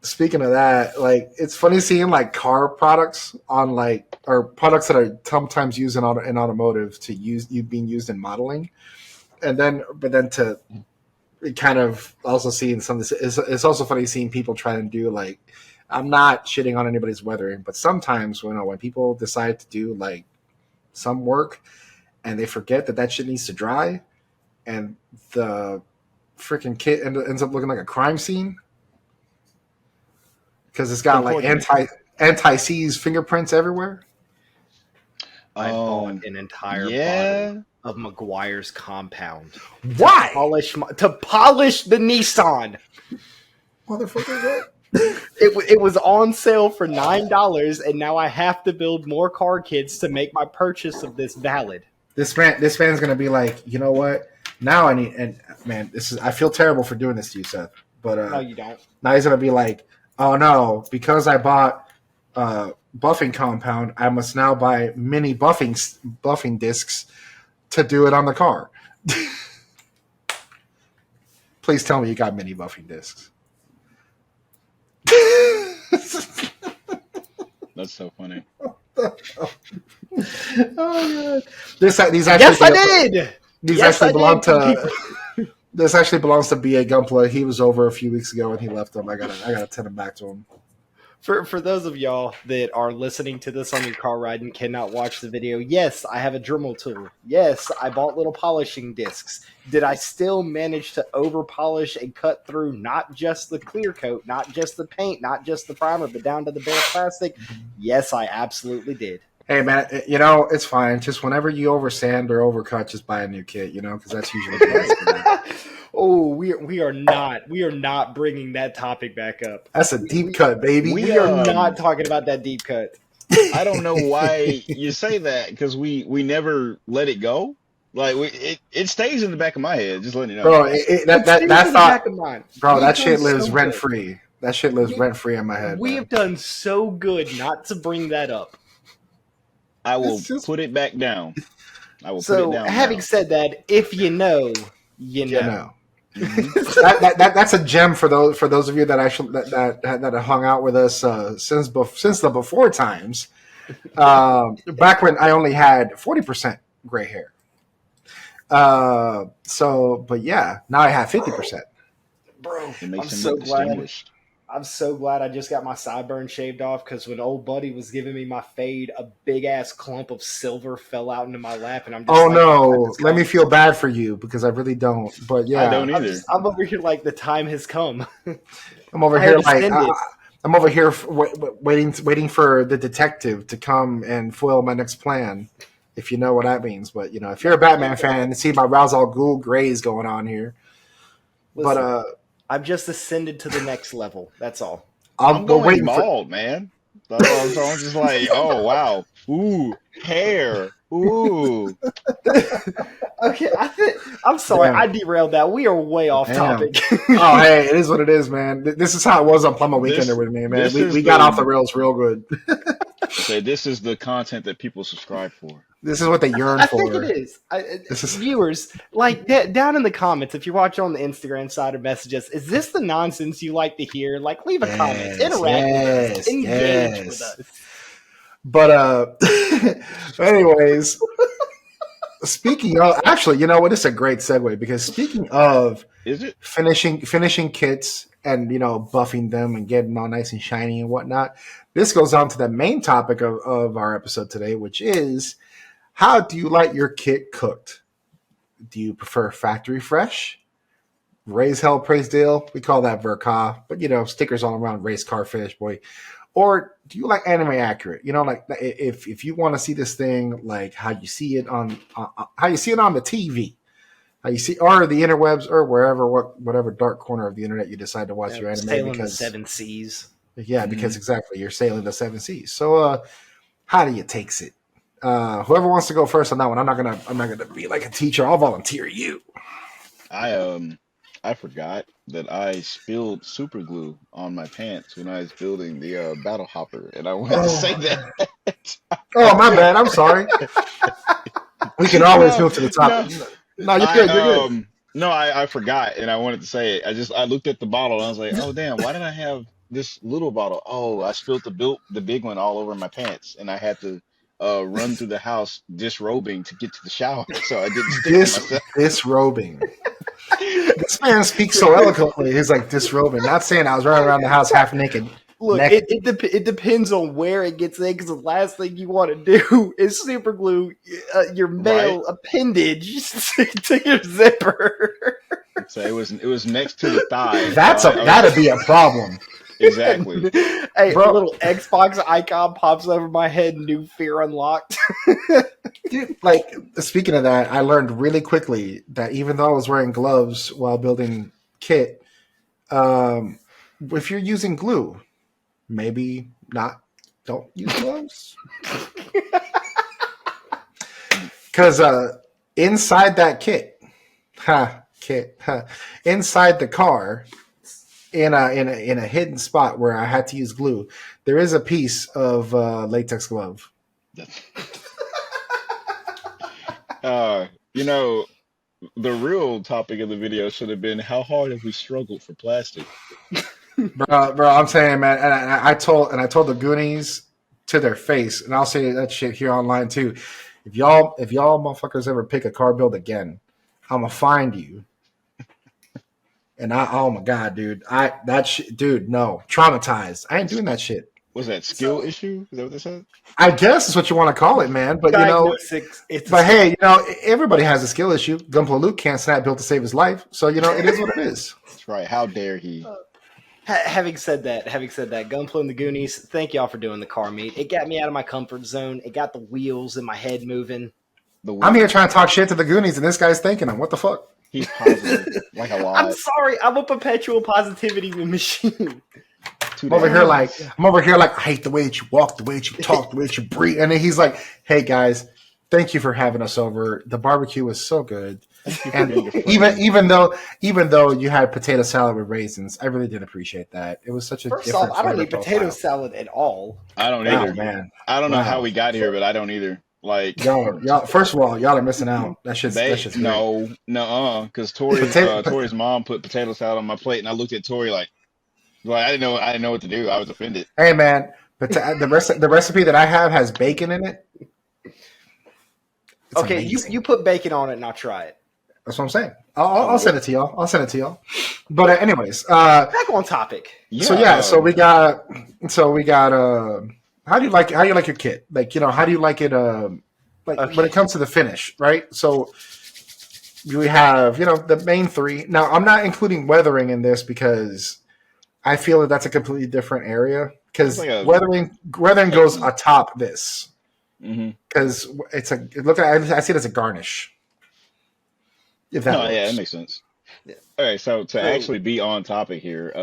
speaking of that, like it's funny seeing like car products on like or products that are sometimes used in automotive to use you being used in modeling, and then to kind of also seeing some of this. It's also funny seeing people try and do like, I'm not shitting on anybody's weathering, but sometimes when people decide to do like some work and they forget that shit needs to dry, and the freaking kit ends up looking like a crime scene because it's got like anti-seize fingerprints everywhere. I bought an entire bottle of McGuire's compound. Why? To polish the Nissan. Motherfucker, It was on sale for $9, and now I have to build more car kits to make my purchase of this valid. This man's gonna be like, you know what? Now I need, and man, I feel terrible for doing this to you, Seth. But no, you don't. Now he's gonna be like, oh no, because I bought buffing compound, I must now buy mini buffing discs to do it on the car. Please tell me you got mini buffing discs. That's so funny. Oh god! These actually, yes, I did. These actually belong to. This actually belongs to B.A. Gunpla. He was over a few weeks ago and he left them. I gotta send him back to him. For those of y'all that are listening to this on your car ride and cannot watch the video, yes, I have a Dremel tool. Yes, I bought little polishing discs. Did I still manage to over polish and cut through not just the clear coat, not just the paint, not just the primer, but down to the bare plastic? Yes, I absolutely did. Hey man, it's fine. Just whenever you over sand or overcut, just buy a new kit, because that's usually the best for that. Oh, we are not bringing that topic back up. That's a deep cut, baby. We are not talking about that deep cut. I don't know why you say that because we never let it go. Like it stays in the back of my head. Just letting you know, bro. That thought, bro. That shit lives so rent free. That shit lives rent free in my head. We have done so good not to bring that up. I will put it back down. I will so, put it down. Having said that, if you know, you know. Mm-hmm. That's a gem for those of you that actually that hung out with us since the before times. Back when I only had 40% gray hair. But yeah, now I have 50%. Bro, I'm so glad I just got my sideburn shaved off because when old buddy was giving me my fade, a big ass clump of silver fell out into my lap, and I'm just no, let me feel bad for you because I really don't. But yeah, I don't either. I'm over here like the time has come. I'm over here like I'm over here waiting for the detective to come and foil my next plan, if you know what that means. But if you're a Batman fan, see my Ra's al Ghul grays going on here. Listen, but I've just ascended to the next level. That's all. I'm going bald, man. So I'm just like, oh wow, ooh, hair, ooh. Okay, I'm sorry, I derailed that. We are way off topic. Oh, hey, it is what it is, man. This is how it was on Plumber Weekender with me, man. We got off the rails real good. Okay, this is the content that people subscribe for. This is what they yearn for. I think it is. Viewers, like down in the comments, if you're watching on the Instagram side of messages, is this the nonsense you like to hear? Like, leave a comment, interact with us, engage with us. But anyways, speaking of, actually, you know what? It's a great segue because speaking of, is it finishing kits and buffing them and getting all nice and shiny and whatnot? This goes on to the main topic of our episode today, which is, how do you like your kit cooked? Do you prefer factory fresh? Raise hell, praise Dale. We call that Verka, but stickers all around, race car finish, boy. Or do you like anime accurate? Like if you want to see this thing like how you see it on the TV, you see, or the interwebs, or wherever, whatever dark corner of the internet you decide to watch your anime, sailing the because 7 seas. yeah, because exactly, you're sailing the 7 seas. So, how do you takes it? Whoever wants to go first on that one, I'm not gonna be like a teacher. I'll volunteer you. I forgot that I spilled super glue on my pants when I was building the battle hopper, and I wanted to say Oh, that. oh, my bad. I'm sorry. We can always No, move to the no, topic. No, you're I good. You're good. no, I forgot, and I wanted to say it. I looked at the bottle and I was like, oh damn, why did I have this little bottle? Oh, I spilled the big one all over my pants, and I had to run through the house disrobing to get to the shower, so I didn't stick to myself. Disrobing. This man speaks so eloquently. He's like disrobing. Not saying I was running around the house half naked. Look, Naked. it depends on where it gets in, because the last thing you want to do is super glue your male Right. appendage to your zipper. So it was next to the thigh. That'd be a problem. Exactly. Hey, Bro. a little Xbox icon pops over my head. New fear unlocked. Dude, like, speaking of that, I learned really quickly that even though I was wearing gloves while building kit, if you're using glue, maybe not. Don't use gloves. Because inside that inside the car, in a hidden spot where I had to use glue, there is a piece of latex glove. You know, the real topic of the video should have been how hard have we struggled for plastic? Bro, I'm saying, man, and I told the Goonies to their face, and I'll say that shit here online too. If y'all motherfuckers ever pick a car build again, I'm gonna find you. And oh my god, dude, dude, no, traumatized. I ain't doing that shit. Was that skill issue? Is that what they said? I guess is what you want to call it, man. But Diagnostics. hey, everybody has a skill issue. Gunpla Luke can't snap built to save his life, so it is what it is. That's right. How dare he? Having said that, Gunpla and the Goonies, thank y'all for doing the car meet. It got me out of my comfort zone. It got the wheels in my head moving. I'm here trying to talk shit to the Goonies, and this guy's thanking them. What the fuck? He's positive, like a lot. I'm sorry. I'm a perpetual positivity machine. I'm over here like I hate the way that you walk, the way that you talk, the way that you breathe. And then he's like, "Hey guys, thank you for having us over. The barbecue was so good, and even though you had potato salad with raisins, I really did appreciate that. It was such a First different off, I don't flavor need potato profile. salad at all. I don't Wow, either. man. I don't know Wow. how we got here, but I don't either. Like y'all. First of all, y'all are missing out. That shit's great. no, because Tori's mom put potato salad on my plate, and I looked at Tori like I didn't know what to do. I was offended. Hey man, but the recipe that I have has bacon in it. It's Okay, amazing. you put bacon on it, and I'll try it. That's what I'm saying. I'll send it to y'all. But anyways, Back on topic. so we got how do you like your kit? Like, how do you like it when it comes to the finish, right? So we have, the main three. Now, I'm not including weathering in this because I feel that that's a completely different area, because weathering goes atop this. Because I see it as a garnish. If that works. Yeah, that makes sense. Yeah. All right, so to actually be on topic here,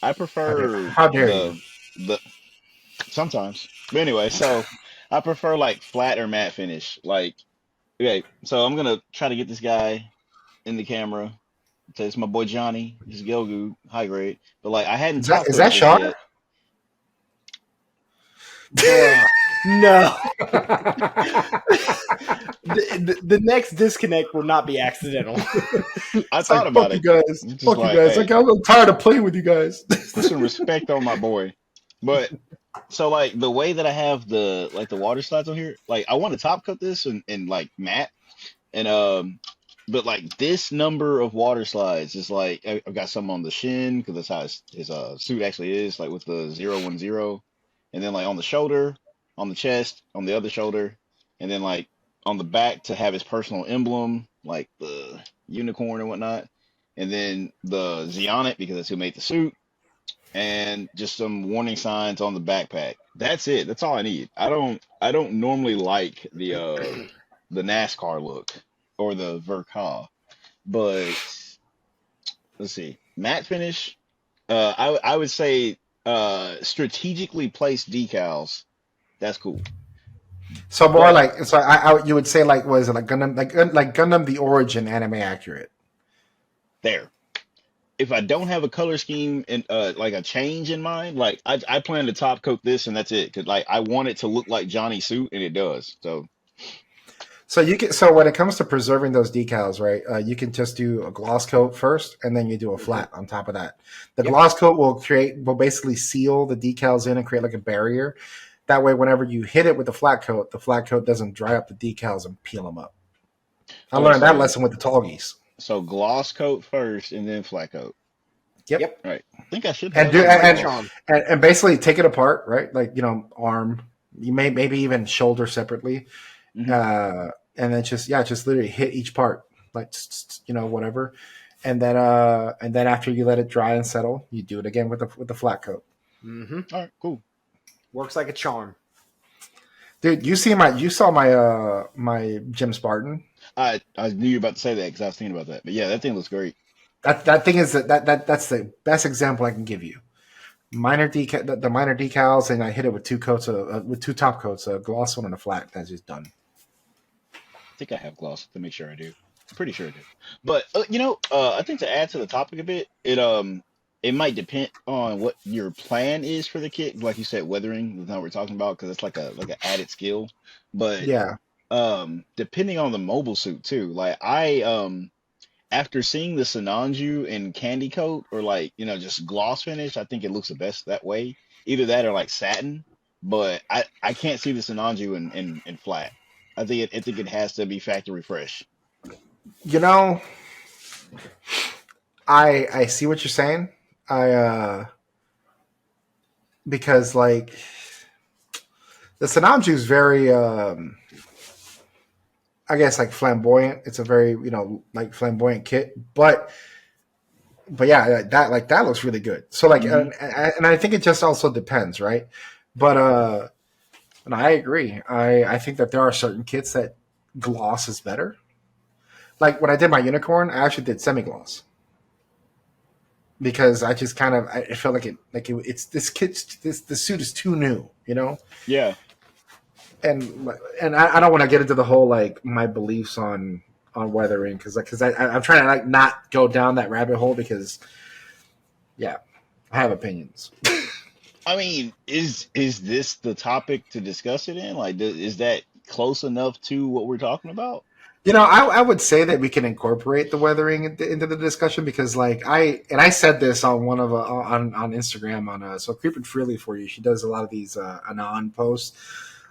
I prefer how dare you? the sometimes, but anyway, so I prefer like flat or matte finish. Like, okay, so I'm gonna try to get this guy in the camera. So it's my boy Johnny. He's Gelgu, high grade, but like I hadn't. Is that Shark? No. the next disconnect will not be accidental. I thought about it. Fuck you guys. Hey, I'm tired of playing with you guys. Put some respect on my boy. But so like the way that I have the water slides on here, like I want to top coat this in like matte, and but like this number of water slides is like I've got some on the shin because that's how his suit actually is, like with the 010, and then like on the shoulder, on the chest, on the other shoulder, and then like on the back to have his personal emblem, like the unicorn and whatnot, and then the Zeonic because that's who made the suit, and just some warning signs on the backpack. That's it. That's all I need. I don't normally like the NASCAR look or the Verka. but let's see, matte finish. I would say strategically placed decals. That's cool. So more But like so you would say like was it like Gundam like Gundam the Origin anime accurate? there, if I don't have a color scheme and like a change in mind, like I plan to top coat this and that's it. Cause like I want it to look like Johnny's suit and it does. So So you can so when it comes to preserving those decals, right? You can just do a gloss coat first, and then you do a flat on top of that. The Yep. gloss coat will basically seal the decals in and create like a barrier. That way, whenever you hit it with the flat coat doesn't dry up the decals and peel them up. I okay, learned that so lesson with the Tallgeese. so gloss coat first and then flat coat. Yep. Yep. Right. I think I should And have do that Like a manual. charm. and basically take it apart, right? Like arm, you maybe even shoulder separately, Mhm. and then just literally hit each part, like whatever, and then after you let it dry and settle, you do it again with the flat coat. Mm-hmm. All right, cool. Works like a charm. Dude, you saw my Jim Spartan. I knew you were about to say that because I was thinking about that. But yeah, that thing looks great. That thing is that's the best example I can give you. The minor decals, and I hit it with two coats with two top coats, a gloss one and a flat. That's just done. I think I have gloss to make sure I do. Pretty sure I do. But I think to add to the topic a bit, it might depend on what your plan is for the kit. Like you said, weathering is not what we're talking about because it's like an added skill. But Yeah. depending on the mobile suit too. Like I after seeing the Sinanju in candy coat or like just gloss finish, I think it looks the best that way. Either that or like satin. But I can't see the Sinanju in flat. I think it has to be factory fresh. You know, I see what you're saying. Because like the Sanamju is very I guess like flamboyant. It's a very like flamboyant kit, but yeah, that looks really good. So like, Hmm. and I think it just also depends, right? But and I agree. I think that there are certain kits that gloss is better. Like when I did my unicorn, I actually did semi gloss because I just kind of I felt it's this kit the suit is too new, Yeah. and I don't want to get into the whole like my beliefs on weathering because I'm trying to like not go down that rabbit hole because yeah, I have opinions. I mean, is this the topic to discuss it in? Like, is that close enough to what we're talking about? I would say that we can incorporate the weathering into the discussion because, like, I said this on one of on Instagram so creeping freely for you. She does a lot of these anon posts.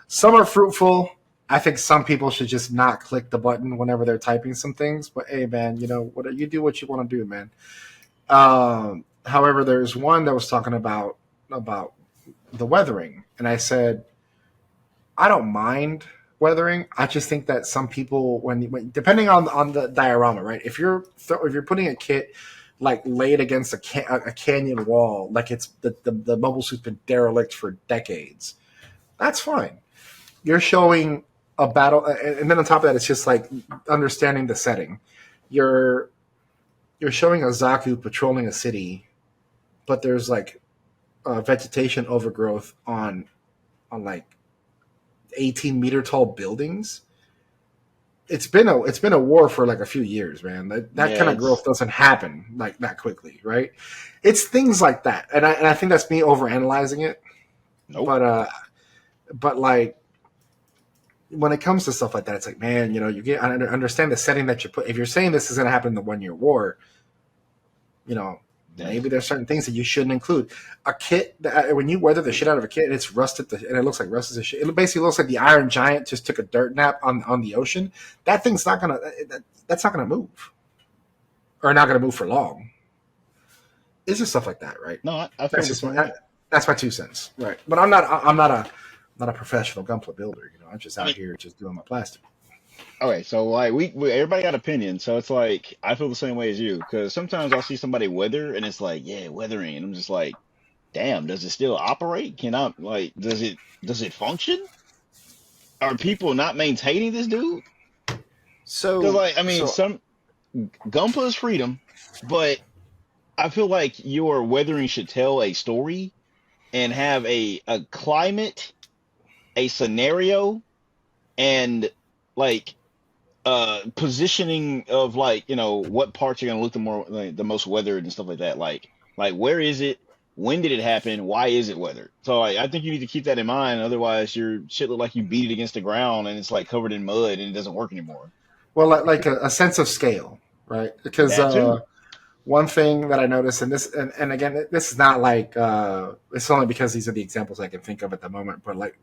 Some are fruitful. I think some people should just not click the button whenever they're typing some things. But hey, man, what you do what you want to do, man. However, there's one that was talking about the weathering, and I said I don't mind weathering. I just think that some people, when depending on the diorama, right? If you're putting a kit like laid against a canyon wall, like it's the mobile suit's been derelict for decades, that's fine. You're showing a battle, and then on top of that, it's just like understanding the setting. You're showing a Zaku patrolling a city, but there's like vegetation overgrowth on like 18-meter tall buildings. It's been a war for like a few years, man. That Yeah, kind of growth doesn't happen like that quickly, right? It's things like that, and I think that's me overanalyzing it. nope. But like when it comes to stuff like that, it's like, man, I understand the setting that you put. If you're saying this is going to happen in the 1 year war, you know, That's maybe there's certain things that you shouldn't include. A kit that when you weather the shit out of a kit and it's rusted and it looks like rust as shit. It basically looks like the Iron Giant just took a dirt nap on the ocean. That thing's not gonna that's not gonna move or not gonna move for long. It's just stuff like that, right? no, I feel That's the just same way. that's my 2 cents, right? But I'm not a professional gunpla builder. I'm just I out mean, here just doing my plastic. okay, so like we everybody got opinions, so it's like I feel the same way as you because sometimes I'll see somebody weather and it's like, yeah, weathering, and I'm just like, damn, does it still operate? Can I like, does it function? Are people not maintaining this dude? Because So like, I mean, So some. Gunpla is freedom, but I feel like your weathering should tell a story and have a climate, a scenario, and like positioning of like what parts are gonna look the more like, the most weathered and stuff like that. Like where is it? When did it happen? Why is it weathered? So I think you need to keep that in mind. Otherwise, your shit look like you beat it against the ground and it's like covered in mud and it doesn't work anymore. Well, like a sense of scale, right? Because That too. one thing that I noticed, and again, this is not like it's only because these are the examples I can think of at the moment. But like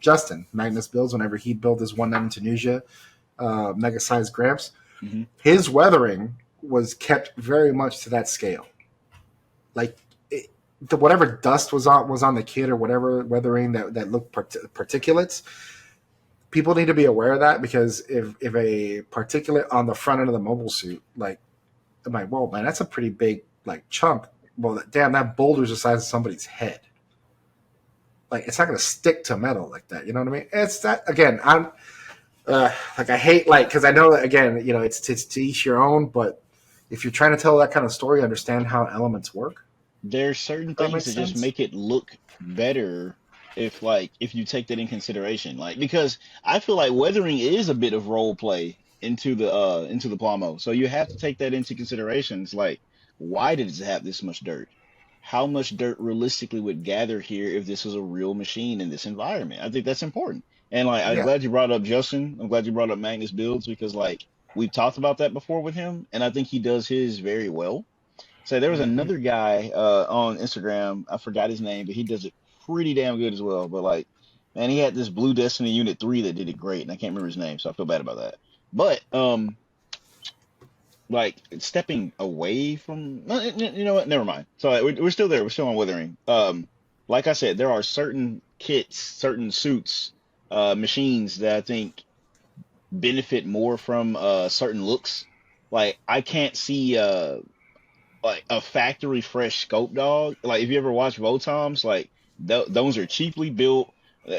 Justin Magnus builds, whenever he built his 1/9 Tunisia mega sized Gramps, Hmm. his weathering was kept very much to that scale. Like whatever dust was on the kit or whatever weathering that looked particulates. People need to be aware of that because if a particulate on the front end of the mobile suit, like I'm like, whoa, man, that's a pretty big like chunk. Well, damn, that boulder's the size of somebody's head. Like, it's not going to stick to metal like that. You know what I mean? It's that again. I'm like, I hate like because I know that again, it's to each your own. But if you're trying to tell that kind of story, understand how elements work. There's certain That things makes that just sense. make it look better if you take that in consideration. Like because I feel like weathering is a bit of role play into the plomo. So you have to take that into consideration. It's like why did it have this much dirt? How much dirt realistically would gather here if this was a real machine in this environment? I think that's important. And like I'm Yeah. glad you brought up Justin. I'm glad you brought up Magnus Builds because like we've talked about that before with him, and I think he does his very well. So there was Mm-hmm. another guy on Instagram. I forgot his name, but he does it pretty damn good as well. But like, man, he had this Blue Destiny Unit 3 that did it great, and I can't remember his name, so I feel bad about that. But like stepping away from, no, you know what? Never mind. So we're still there. We're still on Withering. Like I said, there are certain kits, certain suits, machines that I think benefit more from certain looks. Like I can't see like a factory fresh scope dog. Like if you ever watch Votoms, like those are cheaply built.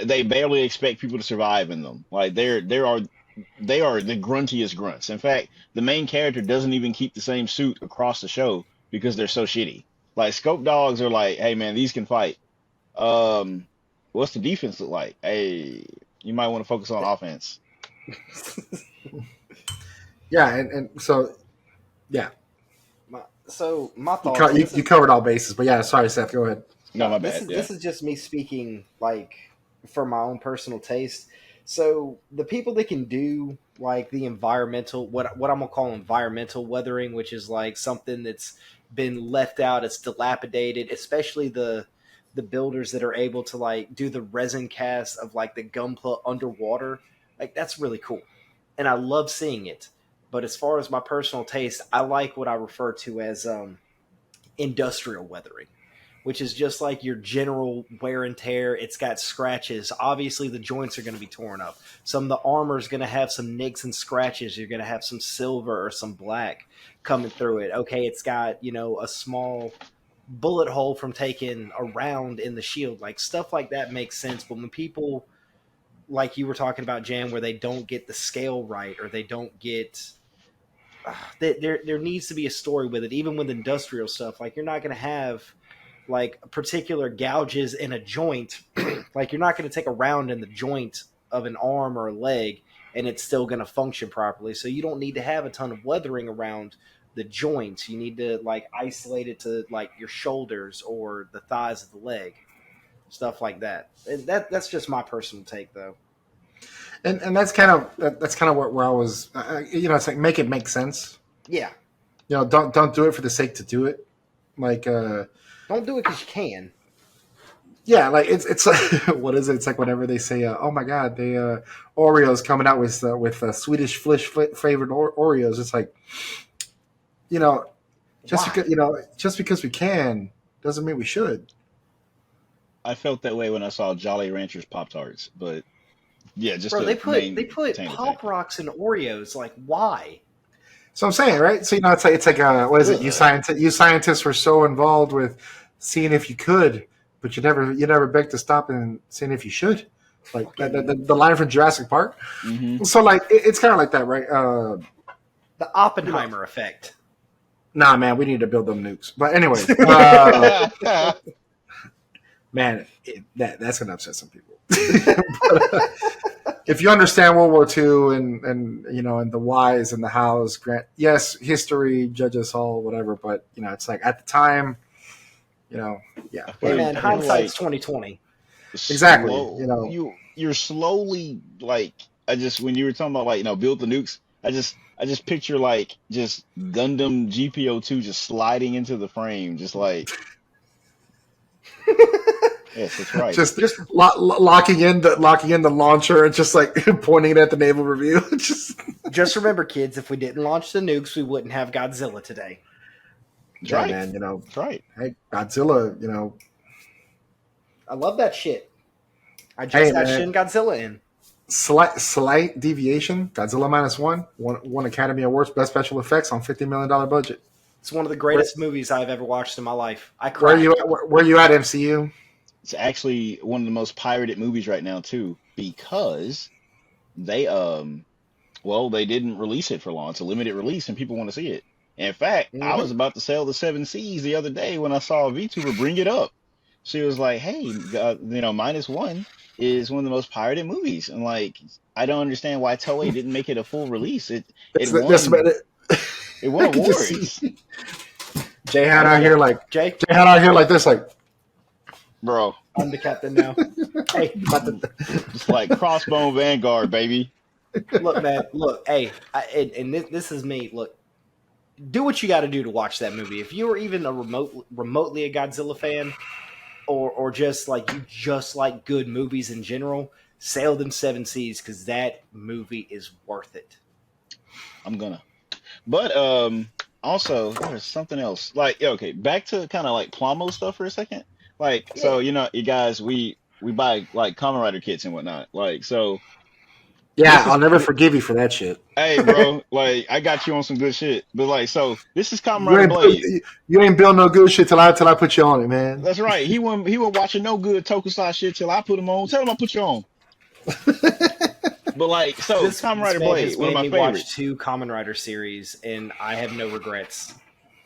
They barely expect people to survive in them. Like they are the gruntiest grunts. In fact, the main character doesn't even keep the same suit across the show because they're so shitty. Like scope dogs are like, hey man, these can fight. Um, what's the defense look like? Hey, you might want to focus on offense. Yeah, and so yeah, My you, thoughts, and you covered all bases. But yeah, sorry, Seth. Go ahead. No, my this bad. is Yeah. this is just me speaking like for my own personal taste. So the people that can do like the environmental, what I'm gonna call environmental weathering, which is like something that's been left out, it's dilapidated, especially the builders that are able to like do the resin cast of like the gunpla underwater, like that's really cool, and I love seeing it. But as far as my personal taste, I like what I refer to as industrial weathering, which is just like your general wear and tear. It's got scratches. Obviously, the joints are going to be torn up. Some of the armor is going to have some nicks and scratches. You're going to have some silver or some black coming through it. Okay, it's got, a small bullet hole from taking a round in the shield. Like stuff like that makes sense. But when people, like you were talking about, Jan, where they don't get the scale right or they don't get there needs to be a story with it. Even with industrial stuff, like you're not going to have like particular gouges in a joint. Like you're not going to take a round in the joint of an arm or a leg and it's still going to function properly. So you don't need to have a ton of weathering around the joints. You need to like isolate it to like your shoulders or the thighs of the leg, stuff like that. And that's just my personal take, though. And that's kind of where I was. It's like make it make sense. Yeah, Don't do it for the sake to do it. Like don't do it because you can. yeah, like it's like what is it? It's like whenever they say, "Oh my God, they Oreos coming out with Swedish Fish flavored Oreos." It's like you know just Why, because just because we can doesn't mean we should. I felt that way when I saw Jolly Ranchers Pop Tarts, but yeah, just bro? to They put maintain the Pop fact. Rocks in Oreos. Like, why? So I'm saying, right? So it's like what is it? Ugh. You scientists were so involved with seeing if you could, but you never begged to stop and seeing if you should. Like Fucking the line from Jurassic Park. Hmm. So like it's kind of like that, right? The Oppenheimer effect. Nah, man, we need to build them nukes. But anyway, man, that's gonna upset some people. But, if you understand World War II and and the whys and the hows, yes, history judges all, whatever. But it's like at the time, yeah. Hey, man, I feel hindsight's like 2020. Exactly. You're slowly like when you were talking about build the nukes, I just picture like just Gundam GPO2 just sliding into the frame, just like yes, that's right. Just locking in the launcher and just like pointing it at the naval review. Just remember, kids, if we didn't launch the nukes, we wouldn't have Godzilla today. That's right, man. That's right. Hey, Godzilla. I love that shit. I just got Shin Godzilla in. Slight deviation. Godzilla -1 won Academy Awards Best Special Effects on $50 million budget. It's one of the greatest movies I've ever watched in my life. I cried. Where you at, MCU? It's actually one of the most pirated movies right now too, because they they didn't release it for long. It's a limited release and people want to see it. In fact, I was about to sell the 7 Seas the other day when I saw a VTuber bring it up. She was like, "Hey, -1 is one of the most pirated movies," and like, I don't understand why Toei didn't make it a full release. It won awards. Jayhan out here like this, like, bro. I'm the captain now. Hey, just like Crossbone Vanguard, baby. Look, man. Look, hey, this is me. Look, do what you got to do to watch that movie. If you were even remotely a Godzilla fan, or just like good movies in general, sail them 7 Seas because that movie is worth it. I'm gonna. But also there's something else. Like, okay, back to kind of like Plamo stuff for a second. Like, so you guys, we buy like Kamen Rider kits and whatnot. Like, so yeah, I'll never forgive you for that shit. Hey, bro, like I got you on some good shit. But like, so this is Kamen Rider Blade. You ain't build no good shit till I put you on it, man. That's right. He wasn't watching no good Tokusatsu shit till I put him on. Tell him I put you on. But like, so this Kamen Rider Blade, one of my favorites. Watched 2 Kamen Rider series, and I have no regrets.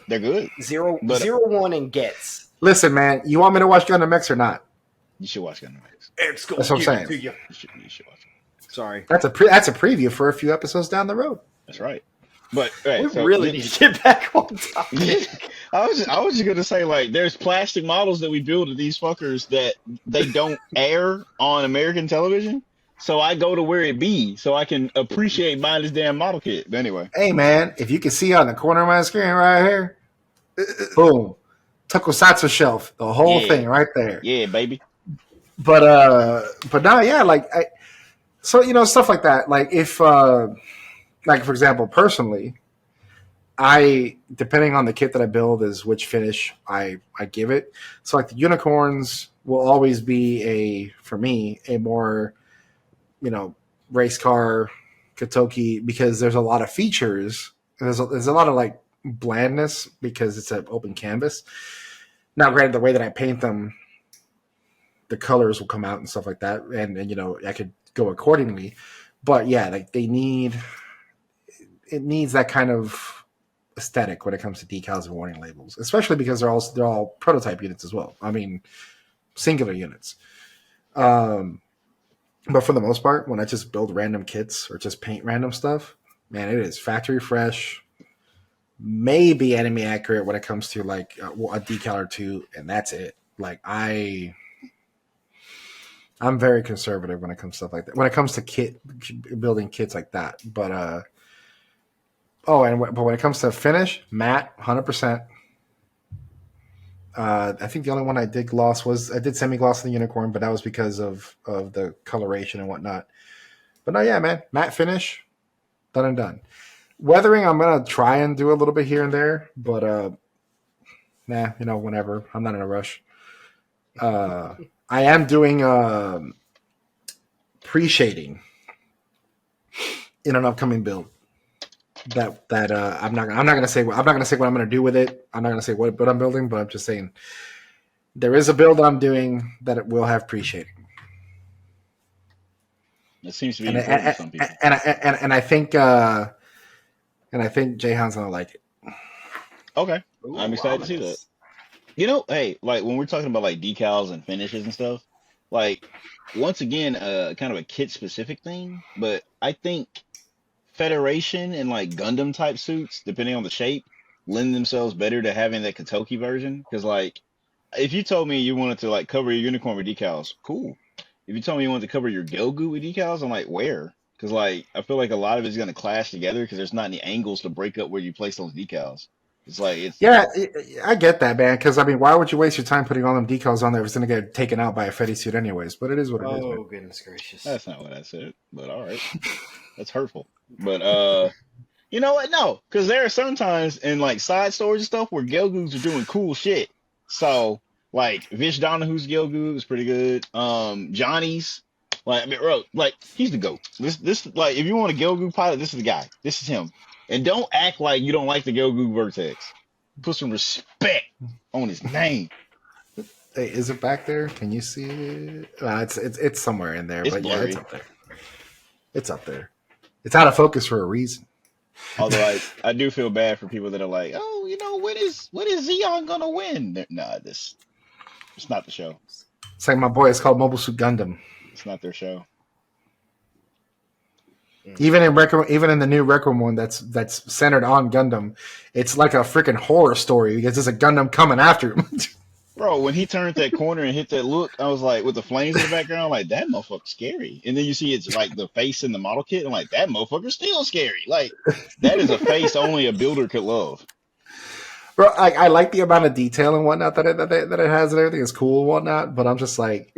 They're good. Zero, 1, and Gets. Listen, man, you want me to watch Gundam X or not? You should watch Gundam X. It's cool. That's what I'm saying. You should watch it. Sorry. That's a preview for a few episodes down the road. That's right. But we really need to get back on topic. I was just gonna say, like, there's plastic models that we build of these fuckers that they don't air on American television. So I go to where it be, so I can appreciate buying this damn model kit. But anyway. Hey, man, if you can see on the corner of my screen right here, boom, Tokusatsu shelf, the whole thing right there. Yeah, baby. But now, yeah, like stuff like that. Like if, like for example, personally, depending on the kit that I build is which finish I give it. So like the unicorns will always be for me a more race car Kotoki, because there's a lot of features. There's a lot of like blandness because it's an open canvas. Now, granted, the way that I paint them, the colors will come out and stuff like that, and I could go accordingly. But yeah, like it needs that kind of aesthetic when it comes to decals and warning labels, especially because they're all prototype units as well. I mean, singular units. But for the most part, when I just build random kits or just paint random stuff, man, it is factory fresh, maybe enemy accurate when it comes to like a decal or two, and that's it. Like I'm very conservative when it comes to stuff like that. When it comes to building kits like that, but when it comes to finish, matte, 100%. I think the only one I did gloss I did semi-gloss the unicorn, but that was because of the coloration and whatnot. But no, yeah, man, matte finish, done and done. Weathering, I'm gonna try and do a little bit here and there, but whenever. I'm not in a rush. I am doing pre-shading in an upcoming build. That I'm not gonna say what I'm gonna do with it. I'm not gonna say what I'm building, but I'm just saying there is a build I'm doing that it will have pre-shading. That seems to be important for some people. And I think and I think Jayhan's gonna like it. Okay, Ooh, I'm excited to see that. ominous. Hey, like when we're talking about like decals and finishes and stuff, like once again, kind of a kit specific thing, but I think Federation and like Gundam type suits, depending on the shape, lend themselves better to having that Katoki version. Because like, if you told me you wanted to like cover your unicorn with decals, cool. If you told me you wanted to cover your Gelgoot with decals, I'm like, where? Because like, I feel like a lot of it's gonna clash together because there's not any angles to break up where you place those decals. It's like it's Yeah, I get that, man. Because I mean, why would you waste your time putting all them decals on there if it's gonna get taken out by a Fetty suit anyways? But it is what it is, man. Oh goodness gracious! that's not what I said, but all right, that's hurtful. But you know what? No, because there are sometimes in like side stories and stuff where Gelgoots are doing cool shit. So like Vish Donahue's Gelgoot is pretty good. Johnny's like I mean, bro, like he's the goat. This like if you want a Gelgoot pilot, this is the guy. This is him. And don't act like you don't like the Gelgoot Vertex. Put some respect on his name. Hey, is it back there? Can you see it? It's somewhere in there, It's but yeah, it's blurry. up there. It's up there. It's out of focus for a reason. Although I do feel bad for people that are like, oh, when is Xeon gonna win? Nah, it's not the show. It's like my boy. It's called Mobile Suit Gundam. It's not their show. Even in the new Requiem one that's centered on Gundam, it's like a freaking horror story because there's a Gundam coming after him. Bro, when he turned that corner and hit that look, I was like, with the flames in the background, like that motherfucker's scary. And then you see it's like the face in the model kit, and like that motherfucker's still scary. Like that is a face only a builder could love. Bro, I like the amount of detail and whatnot that it has and everything is cool and whatnot, but I'm just like,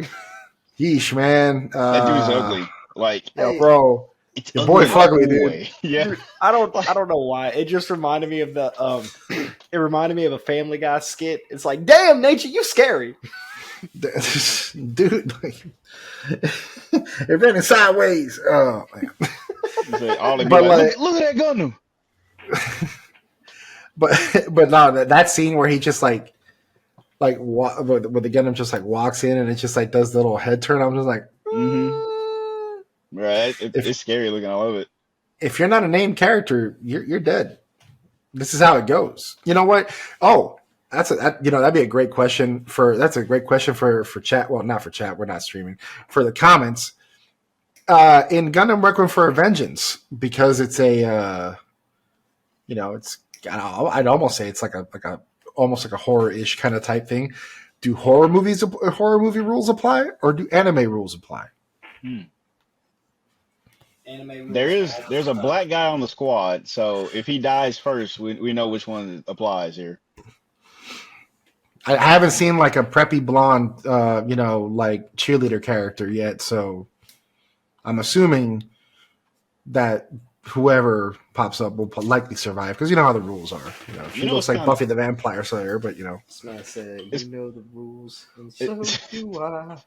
yeesh, man. That dude's ugly. Like Yo, bro. it's Your ugly boy fugly, dude. way. Yeah. Dude, I don't know why. It just reminded me of the it reminded me of a Family Guy skit. It's like, damn, Nature, you scary. Dude, like, it ran sideways. Oh man. Like, all they be But like, look at that Gundam. But no, that scene where he just like where the Gundam just like walks in and it just like does the little head turn. I'm just like, Right. It's scary looking. I love it. if you're not a named character, you're dead. This is how it goes. You know what? Oh, that'd be a great question for chat. Well, not for chat. We're not streaming. For the comments, in Gundam Requiem for a Vengeance, because it's a it's I'd almost say it's like a almost like a horror-ish kind of type thing. Do horror movie rules apply, or do anime rules apply? There's a black guy on the squad, so if he dies first, we know which one applies here. I haven't seen like a preppy blonde, like cheerleader character yet, so I'm assuming that whoever pops up will likely survive because you know how the rules are. She looks like Buffy the Vampire Slayer, but This man said, "You know the rules, and so do I."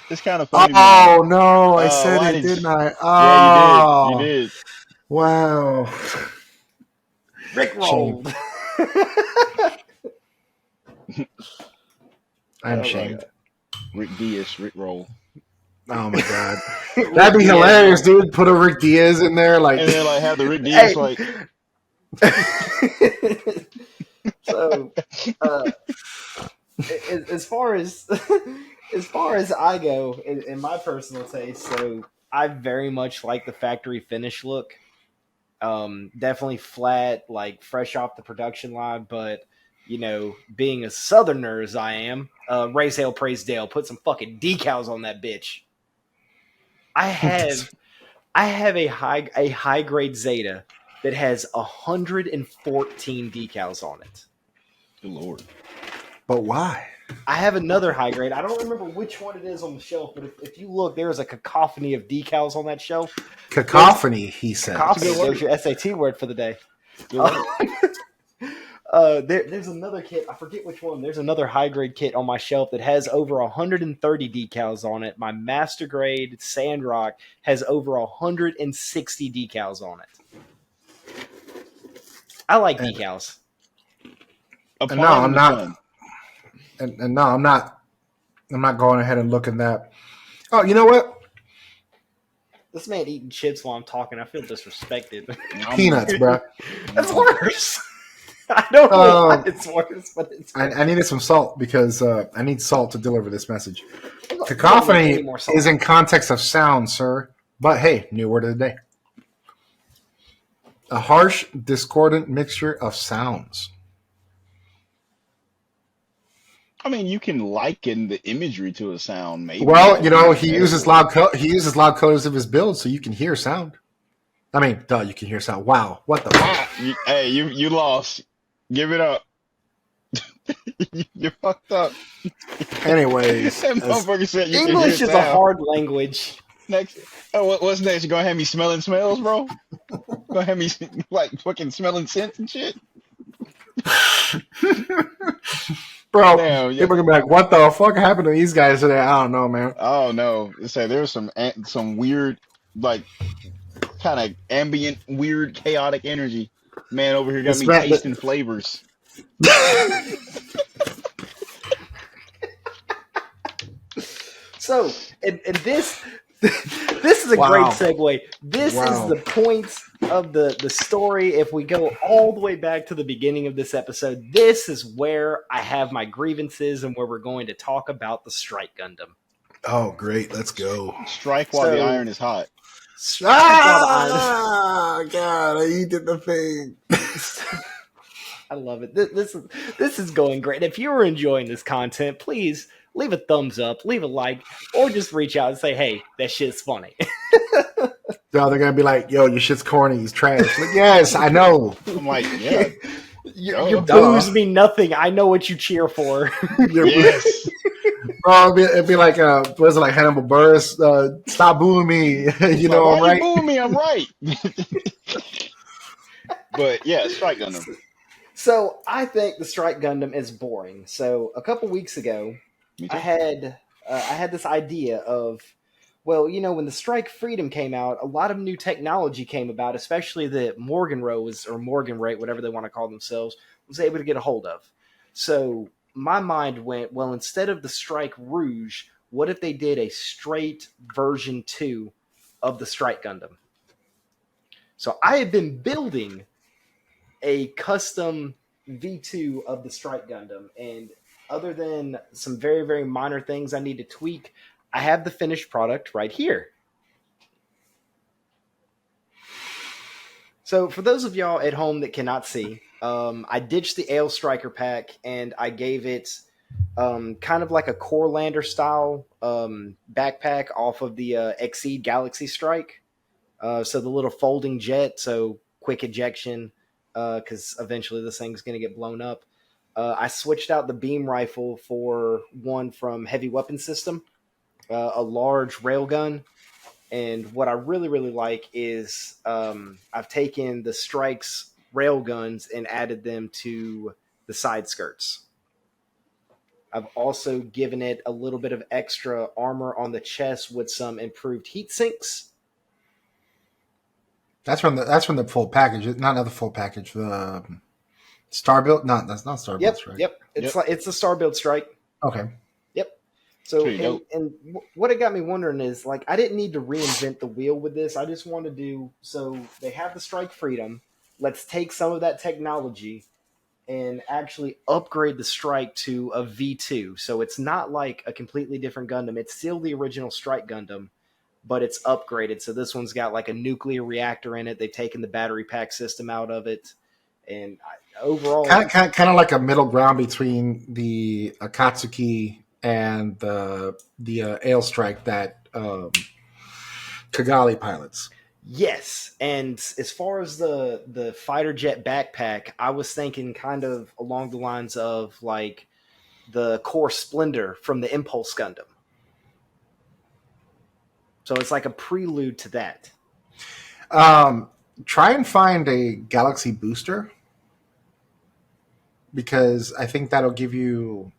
It's kind of funny. Oh no, I said it, didn't I? Oh, yeah, you did. Wow. Rick rolled. I'm ashamed. Rick Diaz, Rick Roll. Oh my god, that'd be hilarious, dude. Put a Rick Diaz in there, like, and then like have the Rick Diaz like. So, as far as I go, in my personal taste, so I very much like the factory finish look. Definitely flat, like fresh off the production line, but being a southerner as I am, raise hell, praise Dale, put some fucking decals on that bitch. I have a high grade Zeta that has 114 decals on it. Good lord! But why? I have another high grade. I don't remember which one it is on the shelf, but if you look, there is a cacophony of decals on that shelf. Cacophony, he said. Cacophony. There's your SAT word for the day. There's another kit. I forget which one. There's another high grade kit on my shelf that has over 130 decals on it. My master grade Sandrock has over 160 decals on it. I like decals. No, I'm not. And no, I'm not. I'm not going ahead and looking that. Oh, you know what? This man eating chips while I'm talking. I feel disrespected. Peanuts, bro. That's worse. I don't know why it's worse, but it's worse. I needed some salt because I need salt to deliver this message. We don't need Cacophony any more salt. is in context of sound, sir. But hey, new word of the day. A harsh, discordant mixture of sounds. I mean, you can liken the imagery to a sound, maybe. Well, you know, he uses loud colors of his build, so you can hear sound. I mean, duh, you can hear sound. Wow, what the fuck? Hey, you lost. Give it up. You're fucked up. Anyways, That motherfucker said you English can is hear a sound. hard language. Next, what's next? You gonna have me smelling smells, bro? Gonna have me like fucking smelling scents and shit? bro, Damn, yeah. people gonna be like, "What the fuck happened to these guys today?" I don't know, man. Oh no! Say there's some weird, like, kind of ambient, weird, chaotic energy. Man, over here got me tasting flavors. So, and this is a great segue. This is the point of the story. If we go all the way back to the beginning of this episode, this is where I have my grievances and where we're going to talk about the Strike Gundam. Oh, great. Let's go. Strike while the iron is hot. God, you did the thing. I love it. This is going great. If you were enjoying this content, please leave a thumbs up, leave a like, or just reach out and say, hey, that shit's funny. No, they're going to be like, yo, your shit's corny, he's trash. Like, yes, I know. I'm like, yeah. Your boos mean nothing. I know what you cheer for. Yes. Bro, it'd be like, was it like Hannibal Buress? Stop booing me. You know, why I'm right. You booing me? I'm right. But yeah, Strike Gundam. So I think the Strike Gundam is boring. So a couple weeks ago, I had this idea of, well, you know, when the Strike Freedom came out, a lot of new technology came about, especially that Morgan Rate, whatever they want to call themselves, was able to get a hold of. So my mind went, well, instead of the Strike Rouge, what if they did a straight version 2 of the Strike Gundam? So I had been building a custom V2 of the Strike Gundam, and other than some very, very minor things I need to tweak, I have the finished product right here. So for those of y'all at home that cannot see, I ditched the Ale Striker pack and I gave it kind of like a Core Lander style backpack off of the Exceed Galaxy Strike. So the little folding jet, so quick ejection, because eventually this thing's going to get blown up. I switched out the beam rifle for one from Heavy Weapon System, a large railgun. And what I really, really like is I've taken the Strike's railguns and added them to the side skirts. I've also given it a little bit of extra armor on the chest with some improved heat sinks. That's from the full package, not the full package. The Star Build? No, that's not Star Build Strike. Yep. It's the Star Build Strike. Okay. Yep. So and what it got me wondering is, like, I didn't need to reinvent the wheel with this. I just want to do, so they have the Strike Freedom. Let's take some of that technology and actually upgrade the Strike to a V2. So it's not like a completely different Gundam. It's still the original Strike Gundam, but it's upgraded. So this one's got like a nuclear reactor in it. They've taken the battery pack system out of it. And overall, kind of like a middle ground between the Akatsuki and the Ale Strike that Kigali pilots. Yes, and as far as the fighter jet backpack, I was thinking kind of along the lines of like the Core Splendor from the Impulse Gundam. So it's like a prelude to that. Try and find a Galaxy booster, because I think that'll give you.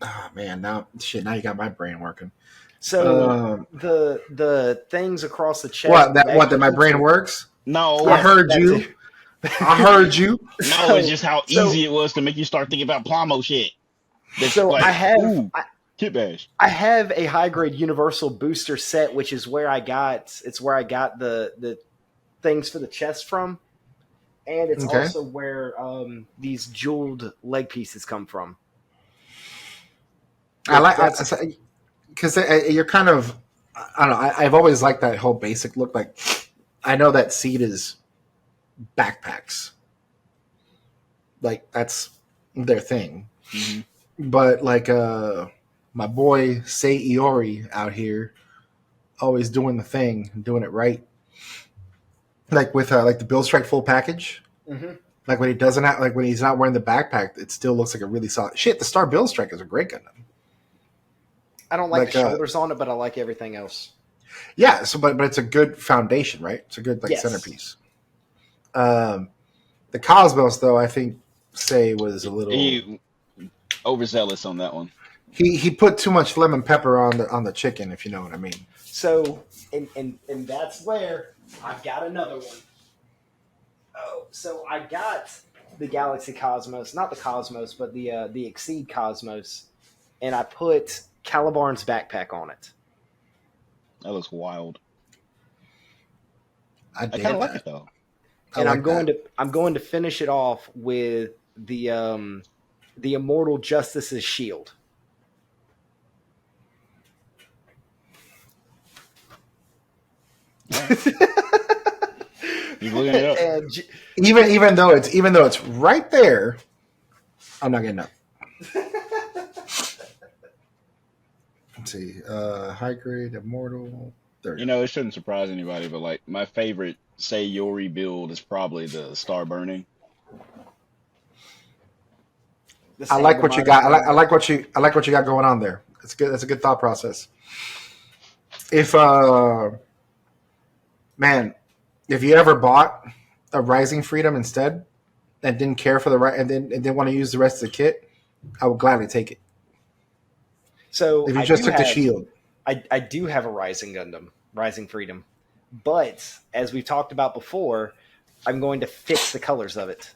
Oh man, now you got my brain working. So the things across the chest. That my brain works? No, I heard you. I heard you. No, it's just how easy it was to make you start thinking about Plamo shit. So like, Kit Bash. I have a high grade universal booster set, which is where I got the things for the chest from, and it's Okay. also where these jeweled leg pieces come from. I like That's because you're kind of I don't know. I've always liked that whole basic look. Like I know that Seed is backpacks, like that's their thing. Mm-hmm. But like my boy Sei Iori out here, always doing the thing, doing it right. Like with like the Build Strike full package. mm-hmm. Like when he doesn't have, like when he's not wearing the backpack, it still looks like a really solid shit. The Star Build Strike is a great Gundam. I don't like Like, the shoulders on it, but I like everything else. Yeah, so but it's a good foundation, right? It's a good like Yes. centerpiece. The Cosmos though, I think Say was a little He overzealous on that one. he put too much lemon pepper on the chicken, if you know what I mean. So, and that's where I've got another one. Oh, so I got the Galaxy Cosmos, not the Cosmos, but the Exceed Cosmos, and I put Calibarn's backpack on it. That looks wild. I I kind of like it though. And I'm going to finish it off with the Immortal Justice's shield. You looking it up? And even though it's right there, I'm not getting up. Let's see, high grade immortal. There. You know, it shouldn't surprise anybody, but like my favorite Sayori build is probably the Star Burning. I like what you got. I like what you got going on there. It's good. That's a good thought process. If man, if you ever bought a Rising Freedom instead and didn't care for the right and didn't want to use the rest of the kit, I would gladly take it. So if you just took the shield, I do have a Rising Gundam, Rising Freedom, but as we've talked about before, I'm going to fix the colors of it.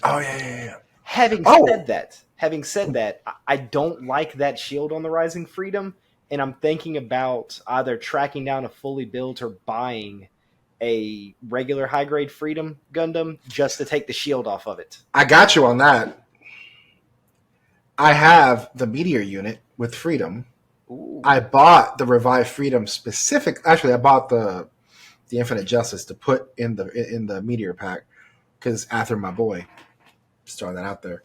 Oh yeah. Having said that, I don't like that shield on the Rising Freedom, and I'm thinking about either tracking down a fully built or buying a regular high grade Freedom Gundam just to take the shield off of it. I got you on that. I have the Meteor unit with Freedom. Ooh. I bought the Revived Freedom specific. Actually, I bought the Infinite Justice to put in the Meteor pack because Ather, my boy, just throwing that out there.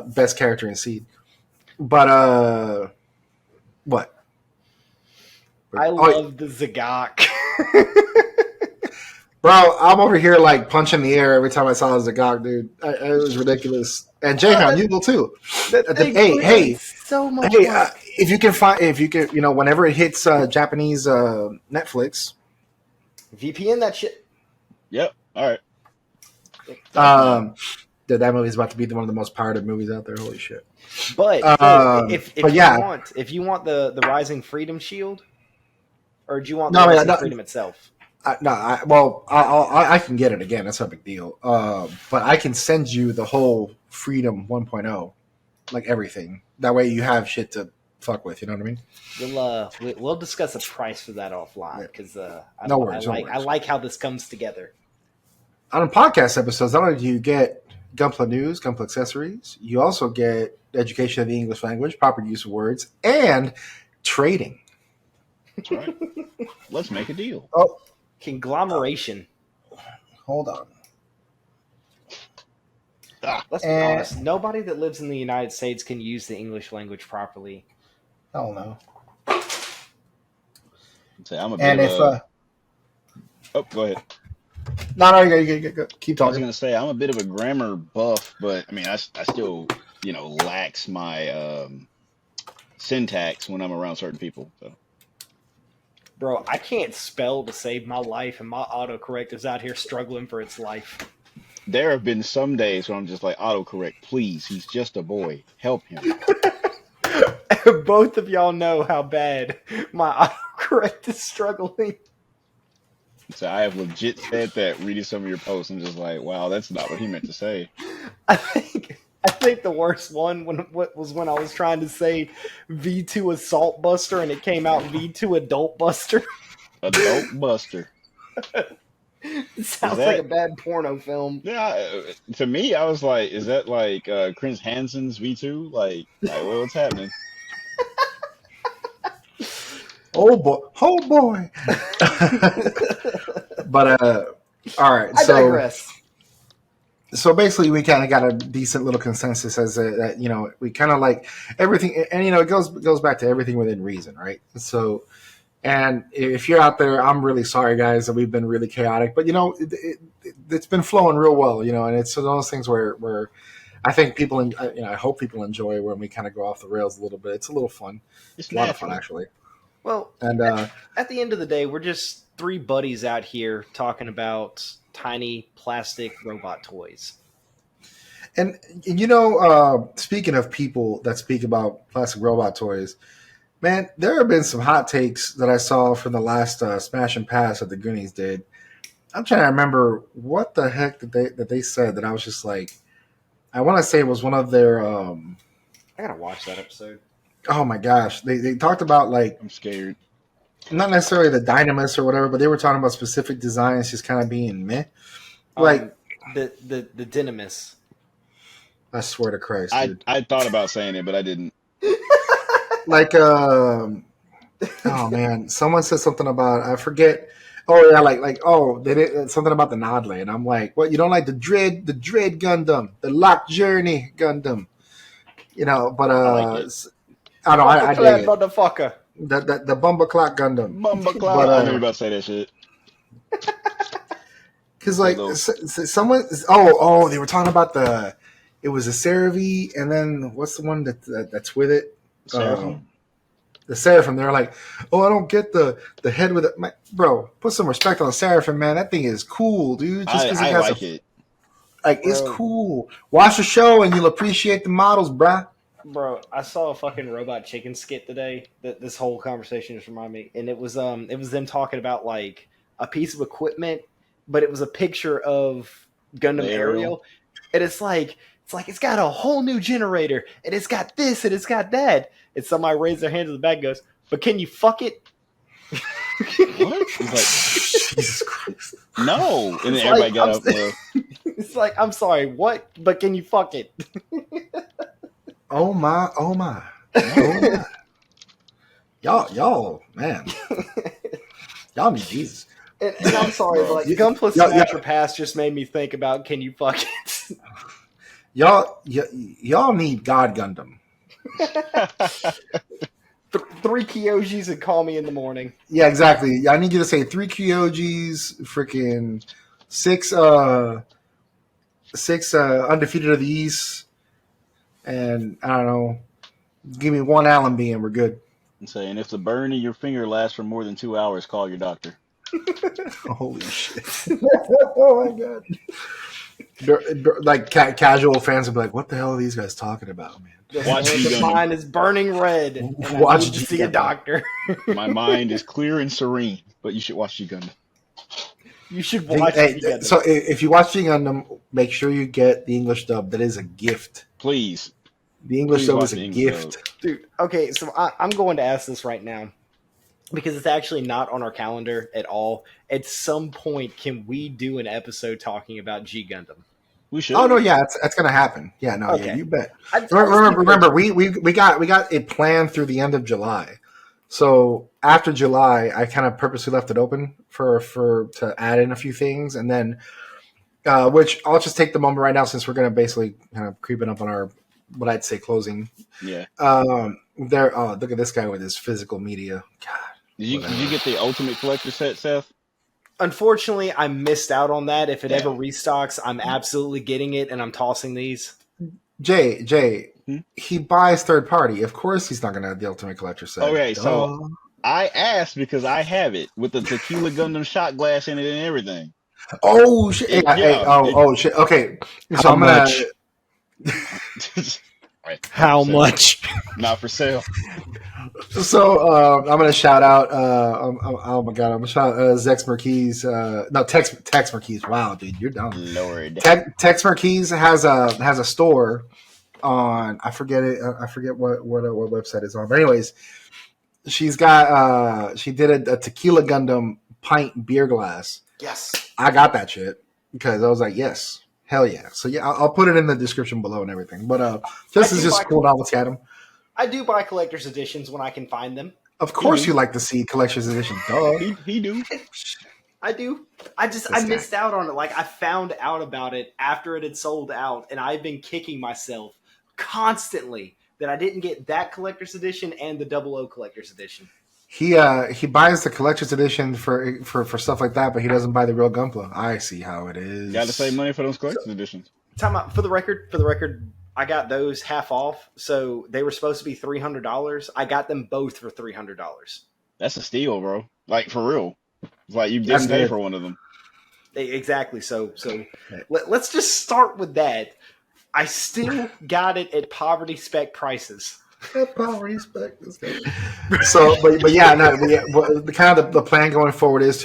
Best character in Seed. But what? I love the Zagok. Bro, I'm over here like punching the air every time I saw a Zagok, dude. It was ridiculous. And Jayhan, you will too. Hey, so much. Hey, if you can, whenever it hits Japanese Netflix, VPN that shit. Yep. All right. That movie is about to be one of the most pirated movies out there. Holy shit! But if you want the Rising Freedom shield, or do you want the Rising Freedom itself? I can get it again. That's not a big deal. But I can send you the whole Freedom 1.0, like everything. That way you have shit to fuck with. You know what I mean? We'll discuss a price for that offline because no worries. I like how this comes together. On podcast episodes, not only do you get Gunpla news, Gunpla accessories, you also get education of the English language, proper use of words, and trading. That's right. Let's make a deal. Oh, conglomeration. Hold on. Let's be honest. Nobody that lives in the United States can use the English language properly. Hell no. Say I'm a bit oh, go ahead. No, you keep talking. I was gonna say I'm a bit of a grammar buff, but I mean I still lax my syntax when I'm around certain people. So. Bro, I can't spell to save my life, and my autocorrect is out here struggling for its life. There have been some days where I'm just like, autocorrect, please. He's just a boy. Help him. Both of y'all know how bad my autocorrect is struggling. So I have legit said that reading some of your posts. I'm just like, wow, that's not what he meant to say. I think I think the worst one was when I was trying to say V2 Assault Buster and it came out V2 Adult Buster. Adult Buster. It sounds like a bad porno film. Yeah, to me, I was like, is that like Chris Hansen's V2? Like, well, what's happening? Oh boy. But all right. I digress. So basically, we kind of got a decent little consensus as that we kind of like everything, and it goes back to everything within reason, right? So, and if you're out there, I'm really sorry, guys, that we've been really chaotic, but it's been flowing real well, and it's one of those things where I think people, I hope people enjoy when we kind of go off the rails a little bit. It's a little fun. It's a lot of fun, actually. Well, and at the end of the day, we're just three buddies out here talking about tiny plastic robot toys. And speaking of people that speak about plastic robot toys, man, there have been some hot takes that I saw from the last Smash and Pass that the Goonies did. I'm trying to remember what the heck that they said that I was just like, I want to say it was one of their. I gotta watch that episode. Oh my gosh, they talked about like I'm scared. Not necessarily the Dynamis or whatever, but they were talking about specific designs just kind of being meh. Like the Dynamis. I swear to Christ, dude. I thought about saying it, but I didn't. Like oh man, someone said something about I forget. Oh yeah, they did something about the Nodley, and I'm like, what? You don't like the Dread Gundam, the Lock Journey Gundam, but I dig it. Motherfucker. The Bumba Clock Gundam. Bumba Clock. I knew you were about to say that shit. Because someone, they were talking about it was a CeraVe, and then what's the one that's with it? Seraphim. The Seraphim. They're like, I don't get the head with it. Bro, put some respect on the Seraphim, man. That thing is cool, dude. Just because I like it. Like, it's cool. Watch the show, and you'll appreciate the models, bruh. Bro, I saw a fucking Robot Chicken skit today that this whole conversation just reminded me, and it was them talking about like a piece of equipment, but it was a picture of Gundam Ariel, and it's it's got a whole new generator, and it's got this, and it's got that, and somebody raised their hand to the back and goes, but can you fuck it? What? He's like, Jesus Christ. No. And then everybody got up. It's like, I'm sorry, what? But can you fuck it? Oh my. Y'all, man. Y'all need Jesus. And I'm sorry, but like Gun plus Smash or Pass just made me think about can you fuck it? Y'all need God Gundam. 3 Kyojis and call me in the morning. Yeah, exactly. I need you to say 3 Kyojis, freaking 6 undefeated of the East. And I don't know, give me 1 Allenby and we're good. I'm saying if the burn in your finger lasts for more than 2 hours, call your doctor. Holy shit! Oh my god! Like casual fans will be like, "What the hell are these guys talking about, man?" The mind is burning red. And watch I need to see a doctor. My mind is clear and serene, but you should watch G Gundam. You should watch G Gundam. So if you watch G Gundam, make sure you get the English dub. That is a gift. Please. The English dub is a gift. Dude, okay, so I'm going to ask this right now because it's actually not on our calendar at all. At some point, can we do an episode talking about G Gundam? We should. Oh no, yeah, that's gonna happen. Yeah, no, okay. Yeah, you bet. Remember, we got it planned through the end of July. So after July, I kind of purposely left it open for to add in a few things, and then which I'll just take the moment right now since we're gonna basically kind of creeping up on our what I'd say closing. Yeah. Look at this guy with his physical media. God. Did you get the Ultimate Collector set, Seth? Unfortunately, I missed out on that. If it ever restocks, I'm absolutely getting it, and I'm tossing these. Jay, he buys third party. Of course, he's not going to have the Ultimate Collector set. Okay, so I asked because I have it with the Tequila Gundam shot glass in it and everything. Oh shit! Shit! Okay, so I'm gonna. How much? Not for sale. So I'm gonna shout out. Oh my god! I'm gonna shout out Zex Marquise. No, Tex Marquise. Wow, dude, you're dumb. Lord. Tex Marquise has a store on I forget it. I forget what website it's on. But anyways, she's got she did a tequila Gundam pint beer glass. Yes. I got that shit because I was like, yes, hell yeah. So yeah, I'll put it in the description below and everything. But this is just cool. Now let's get them. I do buy collector's editions when I can find them. Of course, you like to see collector's edition. Duh. He do. I do. I missed out on it. Like, I found out about it after it had sold out, and I've been kicking myself constantly that I didn't get that collector's edition and the 00 collector's edition. He buys the collector's edition for stuff like that, but he doesn't buy the real Gunpla. I see how it is. Got to save money for those collector's editions. Time out. For the record, I got those half off, so they were supposed to be $300. I got them both for $300. That's a steal, bro. Like, for real. It's like you didn't pay for one of them. Exactly. So let's just start with that. I still got it at poverty spec prices. Poverty spec. So, but yeah, no. The kind of the plan going forward is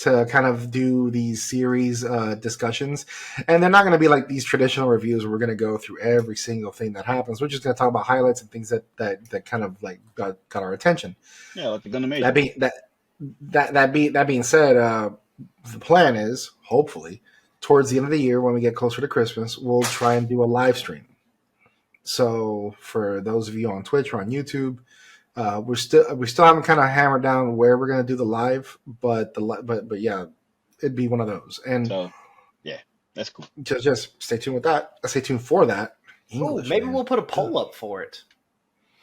to kind of do these series discussions, and they're not going to be like these traditional reviews where we're going to go through every single thing that happens. We're just going to talk about highlights and things that kind of like got our attention. Yeah, like the Gundam Major. That being said, the plan is hopefully towards the end of the year when we get closer to Christmas, we'll try and do a live stream. So for those of you on Twitch or on YouTube, we still haven't kind of hammered down where we're going to do the live, but yeah, it'd be one of those. And so, yeah, that's cool. Just stay tuned with that. Stay tuned for that. English, maybe we'll put a poll up for it.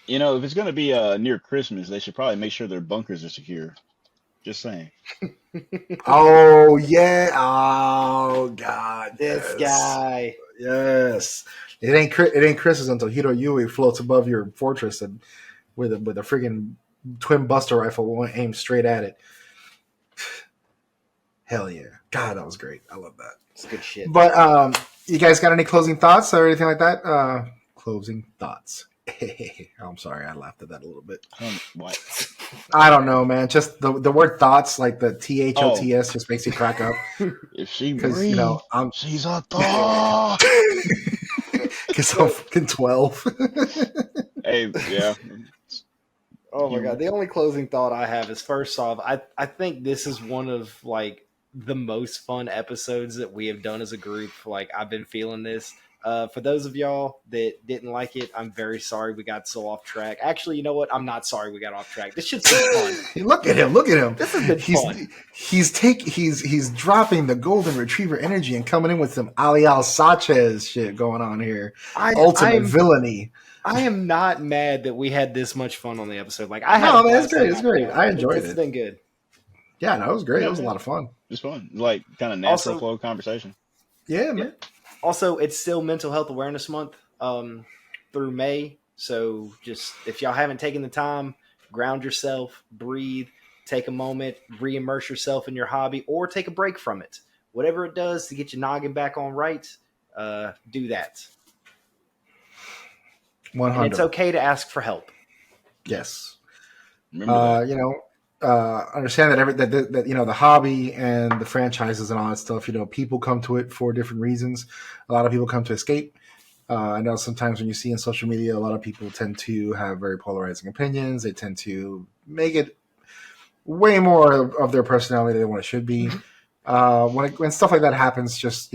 You know, if it's going to be near Christmas, they should probably make sure their bunkers are secure. Just saying. Oh yeah! Oh God! This guy. Yes. It ain't Christmas until Hiro Yui floats above your fortress and with a friggin' twin buster rifle aimed straight at it. Hell yeah! God, that was great. I love that. It's good shit. But you guys got any closing thoughts or anything like that? Closing thoughts. I'm sorry, I laughed at that a little bit. What? I don't know, man. Just the word thoughts, like the THOTS, just makes you crack up. If she breathes, she's a thought. Because I'm fucking 12. Hey, yeah. Oh my God. The only closing thought I have is, first off, I think this is one of like the most fun episodes that we have done as a group. Like, I've been feeling this. For those of y'all that didn't like it, I'm very sorry we got so off track. Actually, you know what? I'm not sorry we got off track. This shit's been fun. Look at him. This has been fun. He's dropping the golden retriever energy and coming in with some Alial Sanchez shit going on here. Ultimate villainy. I am not mad that we had this much fun on the episode. Like, it's great. It's great. I enjoyed it. It's been good. Yeah, no, it was great. It was a lot of fun. It's fun. Like, kind of natural flow conversation. Yeah, man. Also, it's still Mental Health Awareness Month through May. So just, if y'all haven't taken the time, ground yourself, breathe, take a moment, re-immerse yourself in your hobby, or take a break from it. Whatever it does to get your noggin back on right, do that. 100. And it's okay to ask for help. Yes. Understand that you know, the hobby and the franchises and all that stuff, you know, people come to it for different reasons. A lot of people come to escape. I know sometimes when you see in social media, a lot of people tend to have very polarizing opinions. They tend to make it way more of their personality than what it should be. When stuff like that happens, just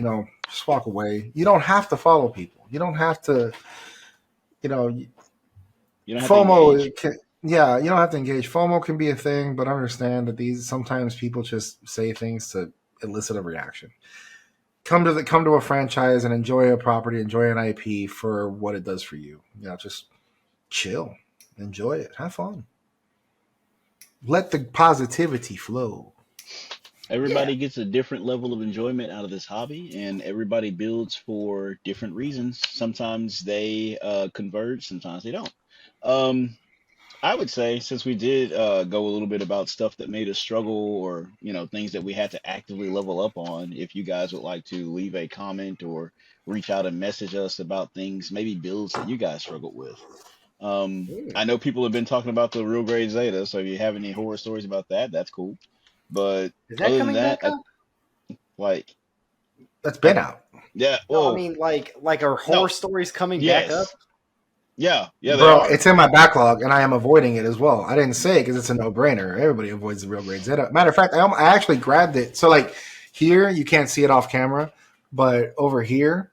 walk away. You don't have to follow people. You don't have to, you don't have FOMO. You don't have to engage. FOMO can be a thing, but understand that sometimes people just say things to elicit a reaction. Come to a franchise and enjoy a property, enjoy an IP for what it does for you. Just chill, enjoy it, have fun. Let the positivity flow. Everybody gets a different level of enjoyment out of this hobby, and everybody builds for different reasons. Sometimes they converge, sometimes they don't. I would say, since we did go a little bit about stuff that made us struggle, or things that we had to actively level up on, if you guys would like to leave a comment or reach out and message us about things, maybe builds that you guys struggled with. I know people have been talking about the Real Grade Zeta, so if you have any horror stories about that, that's cool. But is that coming back up? Like, that's been out. Yeah. No, Well, I mean, like are horror stories coming back up? Yes. Yeah, they Bro, are. it's in my backlog, and I am avoiding it as well. I didn't say it because it's a no-brainer. Everybody avoids the real grade Zeta. Matter of fact, I actually grabbed it. So, like, here, you can't see it off camera, but over here,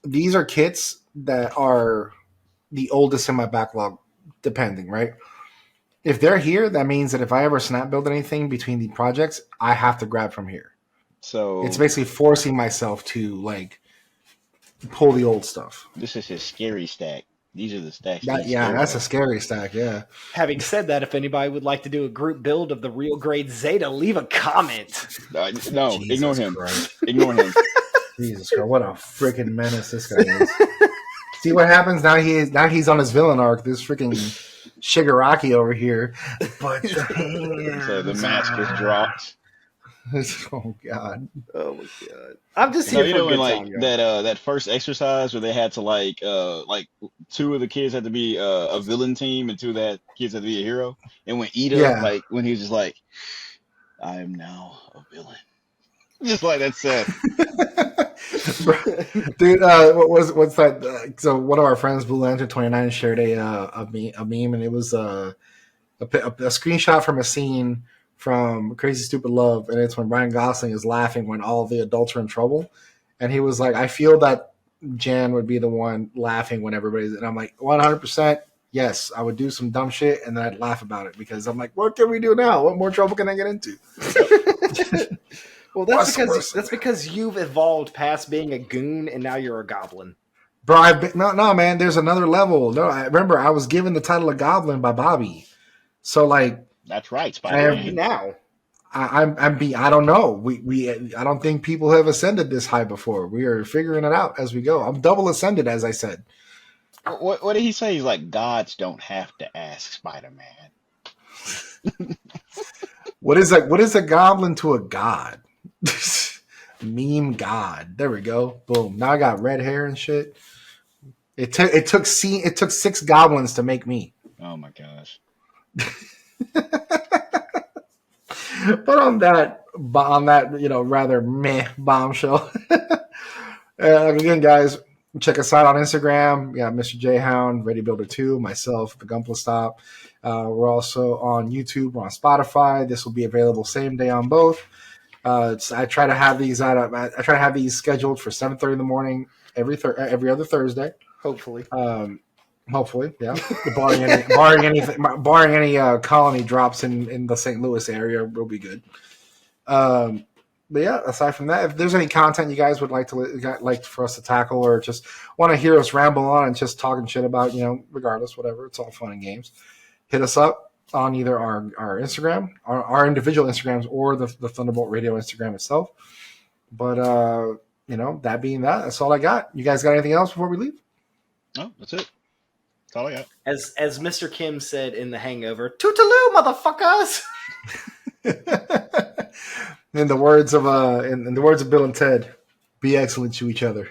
these are kits that are the oldest in my backlog, depending, right? If they're here, that means that if I ever snap build anything between the projects, I have to grab from here. So It's basically forcing myself to, like, pull the old stuff. this is his scary stack. These are the stacks That's a scary stack, yeah. Having said that, if anybody would like to do a group build of the real grade Zeta, leave a comment. No, Jesus ignore him. Christ. Ignore him. Jesus Christ, what a freaking menace this guy is. See what happens now? He's on his villain arc. This freaking Shigaraki over here. But So the mask is dropped. Oh God. Oh my god! I'm just So here for a good time, y'all. that first exercise where they had to like two of the kids had to be a villain team and two of the kids had to be a hero. And when Ida Yeah. when he was just like, I am now a villain. Just like that said. Dude, what's that? So one of our friends, Blue Lantern 29, shared a meme, and it was a screenshot from a scene from Crazy Stupid Love, and it's when Ryan Gosling is laughing when all the adults are in trouble, and he was like, "I feel that Jan would be the one laughing when everybody's," and I'm like, 100%. Yes, I would do some dumb shit and then I'd laugh about it because I'm like, what can we do now? What more trouble can I get into? Well, that's because you've evolved past being a goon and now you're a goblin. Bro, no, man. There's another level. No, I remember I was given the title of Goblin by Bobby. So like, That's right, Where are Spider-Man. you now? I don't know. I don't think people have ascended this high before. We are figuring it out as we go. I'm double ascended, as I said. What did he say? He's like, gods don't have to ask Spider-Man. What is a goblin to a god? Meme god. There we go. Boom. Now I got red hair and shit. It took 6 goblins to make me. Oh my gosh. But on that rather meh bombshell. Again, guys, check us out on Instagram. We got Mr. Jhound, Ready Builder 2, myself, the Gunpla Stop. We're also on YouTube. We're on Spotify. This will be available same day on both. I try to have these scheduled for 7:30 in the morning every other Thursday. Hopefully. Hopefully, yeah. barring any colony drops in the St. Louis area, we'll be good. But yeah, aside from that, if there's any content you guys would like for us to tackle, or just want to hear us ramble on and just talking shit about, regardless, whatever, it's all fun and games. Hit us up on either our Instagram, our individual Instagrams, or the Thunderbolt Radio Instagram itself. But that being that's all I got. You guys got anything else before we leave? No, that's it. That's all I got. As Mr. Kim said in The Hangover, "Toodaloo, motherfuckers!" In the words of Bill and Ted, be excellent to each other.